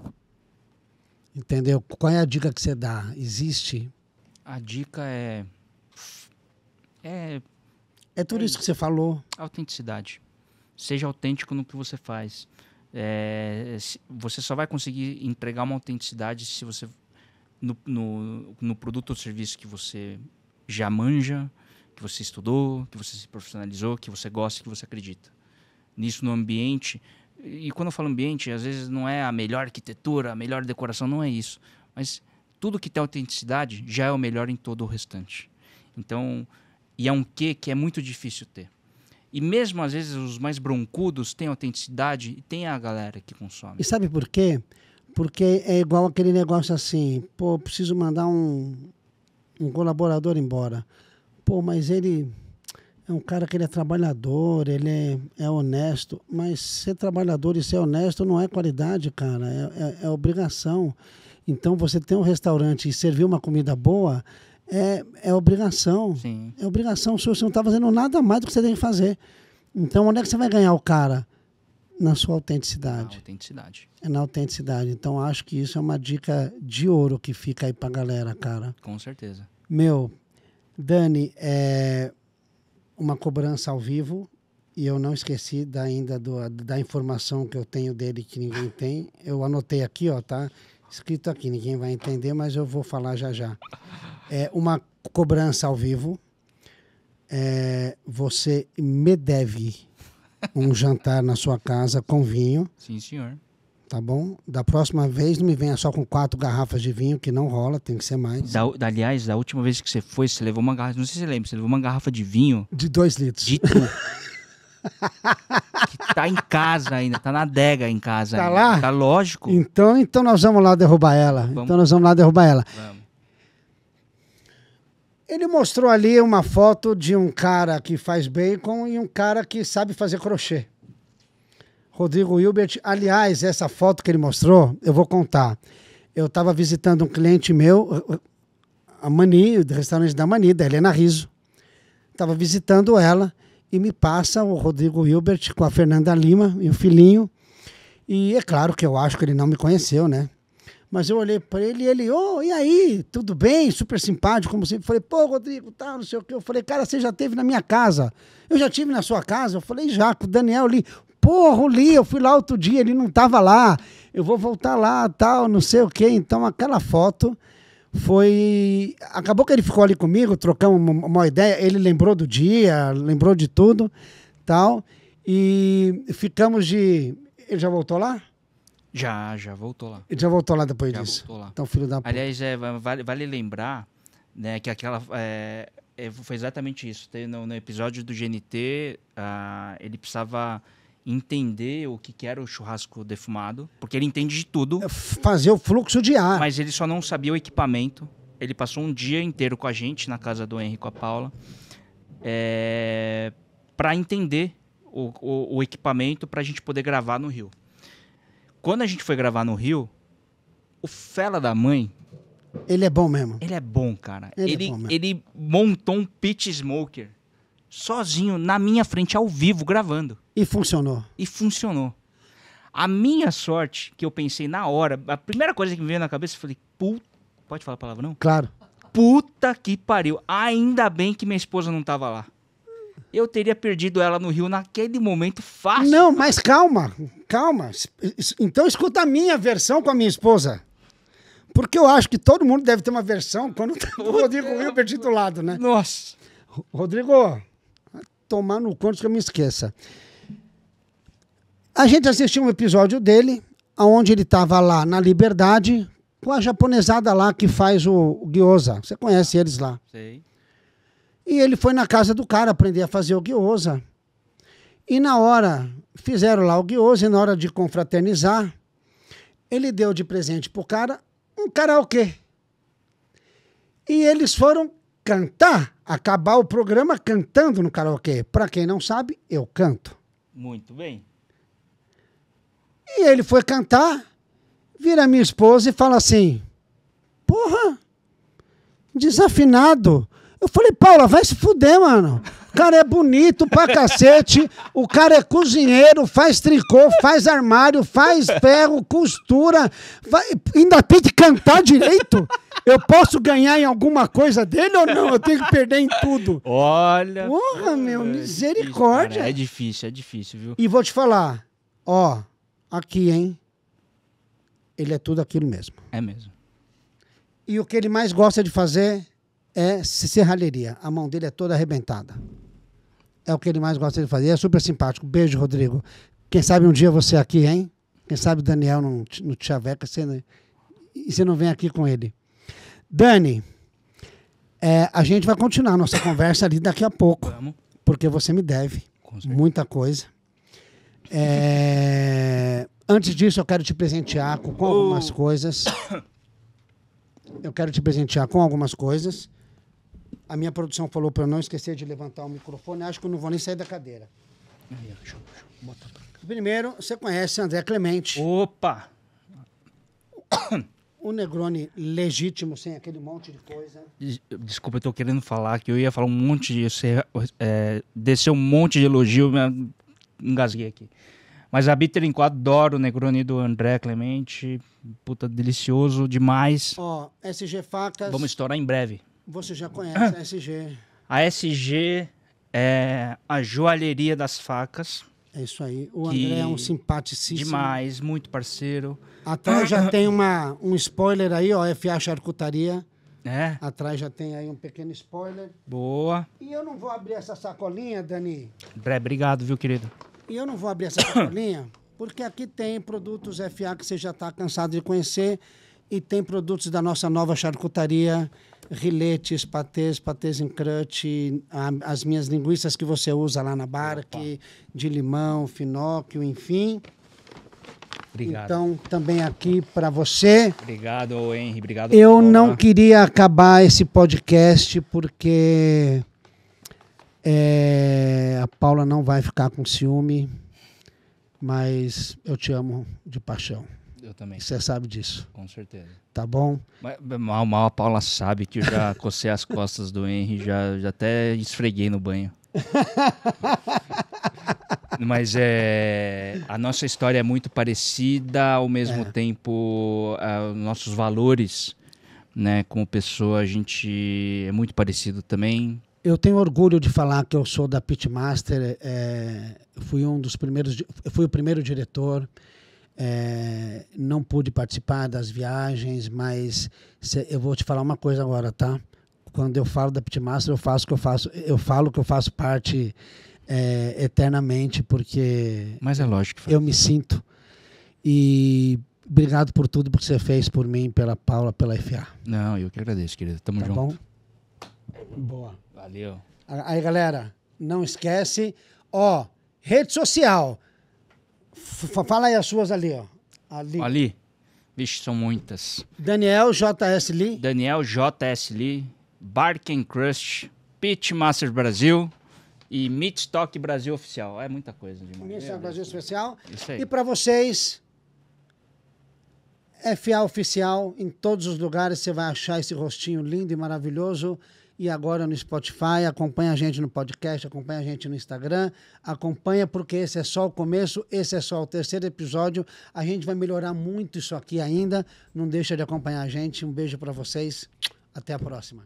Entendeu? Qual é a dica que você dá? Existe? A dica é tudo isso que você falou. Autenticidade. Seja autêntico no que você faz. Você só vai conseguir entregar uma autenticidade se você no produto ou serviço que você já manja, que você estudou, que você se profissionalizou, que você gosta, que você acredita. Nisso no ambiente. E quando eu falo ambiente, às vezes não é a melhor arquitetura, a melhor decoração, não é isso. Mas tudo que tem autenticidade já é o melhor em todo o restante. Então, e é um quê que é muito difícil ter. E mesmo, às vezes, os mais broncudos têm autenticidade e tem a galera que consome. E sabe por quê? Porque é igual aquele negócio assim, pô, preciso mandar um colaborador embora. Pô, mas ele é um cara que ele é trabalhador, ele é honesto. Mas ser trabalhador e ser honesto não é qualidade, cara, é obrigação. Então, você ter um restaurante e servir uma comida boa é obrigação. Sim. É obrigação sua, você não está fazendo nada mais do que você tem que fazer. Então, onde é que você vai ganhar o cara? Na sua autenticidade. Na autenticidade. É na autenticidade. Então, acho que isso é uma dica de ouro que fica aí pra galera, cara. Com certeza. Meu, Dani, é uma cobrança ao vivo e eu não esqueci ainda da informação que eu tenho dele que ninguém tem. Eu anotei aqui, ó, tá? Escrito aqui, ninguém vai entender, mas eu vou falar já já. É uma cobrança ao vivo. Você me deve um jantar na sua casa com vinho. Sim, senhor. Tá bom? Da próxima vez não me venha só com 4 garrafas de vinho, que não rola, tem que ser mais. Aliás, da última vez que você foi, você levou uma garrafa, não sei se você lembra, você levou uma garrafa de vinho. De 2 litros. De tu. Que tá em casa ainda, tá na adega em casa Tá ainda. lá? Tá lógico. Então nós vamos lá derrubar ela. Vamos. Vamos. Ele mostrou ali uma foto de um cara que faz bacon e um cara que sabe fazer crochê. Rodrigo Hilbert. Aliás, essa foto que ele mostrou, eu vou contar. Eu estava visitando um cliente meu, a Mani, do restaurante da Mani, da Helena Rizzo. Estava visitando ela e me passa o Rodrigo Hilbert com a Fernanda Lima e o filhinho. E é claro que eu acho que ele não me conheceu, né? Mas eu olhei para ele e ele, e aí, tudo bem? Super simpático, como sempre. Falei, pô, Rodrigo, tá, não sei o quê. Eu falei, cara, você já esteve na minha casa? Eu já estive na sua casa? Eu falei, já, com o Daniel Lee. Porra, o Lee, eu fui lá outro dia, ele não estava lá. Eu vou voltar lá, tal, não sei o quê. Então, aquela foto foi... Acabou que ele ficou ali comigo, trocamos uma ideia. Ele lembrou do dia, lembrou de tudo, tal. E ficamos de... Ele já voltou lá? Já voltou lá. Ele já voltou lá depois Já disso? voltou lá. Então, filho da puta. Aliás, vale lembrar, né, que aquela... foi exatamente isso. No episódio do GNT, ele precisava entender o que era o churrasco defumado, porque ele entende de tudo. Fazer o fluxo de ar. Mas ele só não sabia o equipamento. Ele passou um dia inteiro com a gente, na casa do Henrique e com a Paula, para entender o equipamento para a gente poder gravar no Rio. Quando a gente foi gravar no Rio, o fela da mãe... Ele é bom mesmo. Ele é bom, cara. Ele é bom mesmo. Ele montou um pit smoker sozinho, na minha frente, ao vivo, gravando. E funcionou. E funcionou. A minha sorte, que eu pensei na hora, a primeira coisa que me veio na cabeça, eu falei, pode falar a palavra não? Claro. Puta que pariu. Ainda bem que minha esposa não tava lá. Eu teria perdido ela no Rio naquele momento fácil. Não, mas calma. Então escuta a minha versão com a minha esposa. Porque eu acho que todo mundo deve ter uma versão quando tá o Rodrigo Hilbert do lado, né? Nossa. Rodrigo, tomar no conto que eu me esqueça. A gente assistiu um episódio dele, onde ele estava lá na Liberdade, com a japonesada lá que faz o gyoza. Você conhece eles lá. Sei. E ele foi na casa do cara aprender a fazer o gyoza. E na hora, fizeram lá o gyoza, e na hora de confraternizar, ele deu de presente pro cara um karaokê. E eles foram cantar, acabar o programa cantando no karaokê. Pra quem não sabe, eu canto. Muito bem. E ele foi cantar, vira minha esposa e fala assim, porra, desafinado. Eu falei, Paula, vai se fuder, mano. O cara é bonito pra cacete, o cara é cozinheiro, faz tricô, faz armário, faz ferro, costura, ainda tem que cantar direito? Eu posso ganhar em alguma coisa dele ou não? Eu tenho que perder em tudo. Olha. Porra, meu, misericórdia. É difícil, viu? E vou te falar, aqui, hein? Ele é tudo aquilo mesmo. É mesmo. E o que ele mais gosta de fazer é serralheria. A mão dele é toda arrebentada. É o que ele mais gosta de fazer. É super simpático. Beijo, Rodrigo. Quem sabe um dia você aqui, hein? Quem sabe o Daniel não te chaveca e você não vem aqui com ele. Dani, a gente vai continuar nossa conversa ali daqui a pouco. Vamos. Porque você me deve. Muita coisa. Antes disso, eu quero te presentear com algumas coisas. A minha produção falou para eu não esquecer de levantar o microfone. Acho que eu não vou nem sair da cadeira. Primeiro, você conhece André Clemente. Opa! O Negroni legítimo, sem aquele monte de coisa. Desculpa, eu tô querendo falar que eu ia falar um monte de... desceu um monte de elogio, engasguei aqui. Mas a Bitter Inco, adoro o Negroni do André Clemente. Puta, delicioso demais. Ó, SG Facas. Vamos estourar em breve. Você já conhece a SG. A SG é a joalheria das facas. É isso aí. O André é um simpaticíssimo. Demais, muito parceiro. Atrás já tem um spoiler aí, ó, FA Charcutaria. É. Atrás já tem aí um pequeno spoiler. Boa. E eu não vou abrir essa sacolinha, Dani. André, obrigado, viu, querido? E eu não vou abrir essa sacolinha porque aqui tem produtos FA que você já está cansado de conhecer e tem produtos da nossa nova charcutaria, riletes, patês em crunch, as minhas linguiças que você usa lá na Barque, de limão, finóquio, enfim. Obrigado. Então, também aqui para você. Obrigado, Henry. Obrigado. Eu Paula. não queria acabar esse podcast porque a Paula não vai ficar com ciúme, mas eu te amo de paixão. Eu também. Você sabe disso. Com certeza. Tá bom? Mal a Paula sabe que eu já cocei as costas do Henry, já até esfreguei no banho. Mas a nossa história é muito parecida, ao mesmo tempo, nossos valores, né, como pessoa, a gente é muito parecido também. Eu tenho orgulho de falar que eu sou da Pitmaster, fui o primeiro diretor. Não pude participar das viagens, mas eu vou te falar uma coisa agora, tá? Quando eu falo da Pitmaster, eu falo que eu faço parte eternamente, porque mas é lógico que eu me sinto. E obrigado por tudo que você fez por mim, pela Paula, pela FA. Não, eu que agradeço, querido. Tamo junto. Bom? Boa. Valeu. Aí, galera, não esquece. Ó, rede social. Fala aí as suas ali, ó. Ali. Vixe, são muitas. Daniel JS Lee. Daniel JS Lee. Bark and Crust. Pitmaster Brasil. E Meatstock Brasil Oficial. É muita coisa. Meatstock Brasil Oficial. Isso aí. E para vocês, FA Oficial. Em todos os lugares você vai achar esse rostinho lindo e maravilhoso. E agora no Spotify, acompanha a gente no podcast, acompanha a gente no Instagram, acompanha porque esse é só o começo, esse é só o 3º episódio, a gente vai melhorar muito isso aqui ainda, não deixa de acompanhar a gente, um beijo para vocês, até a próxima.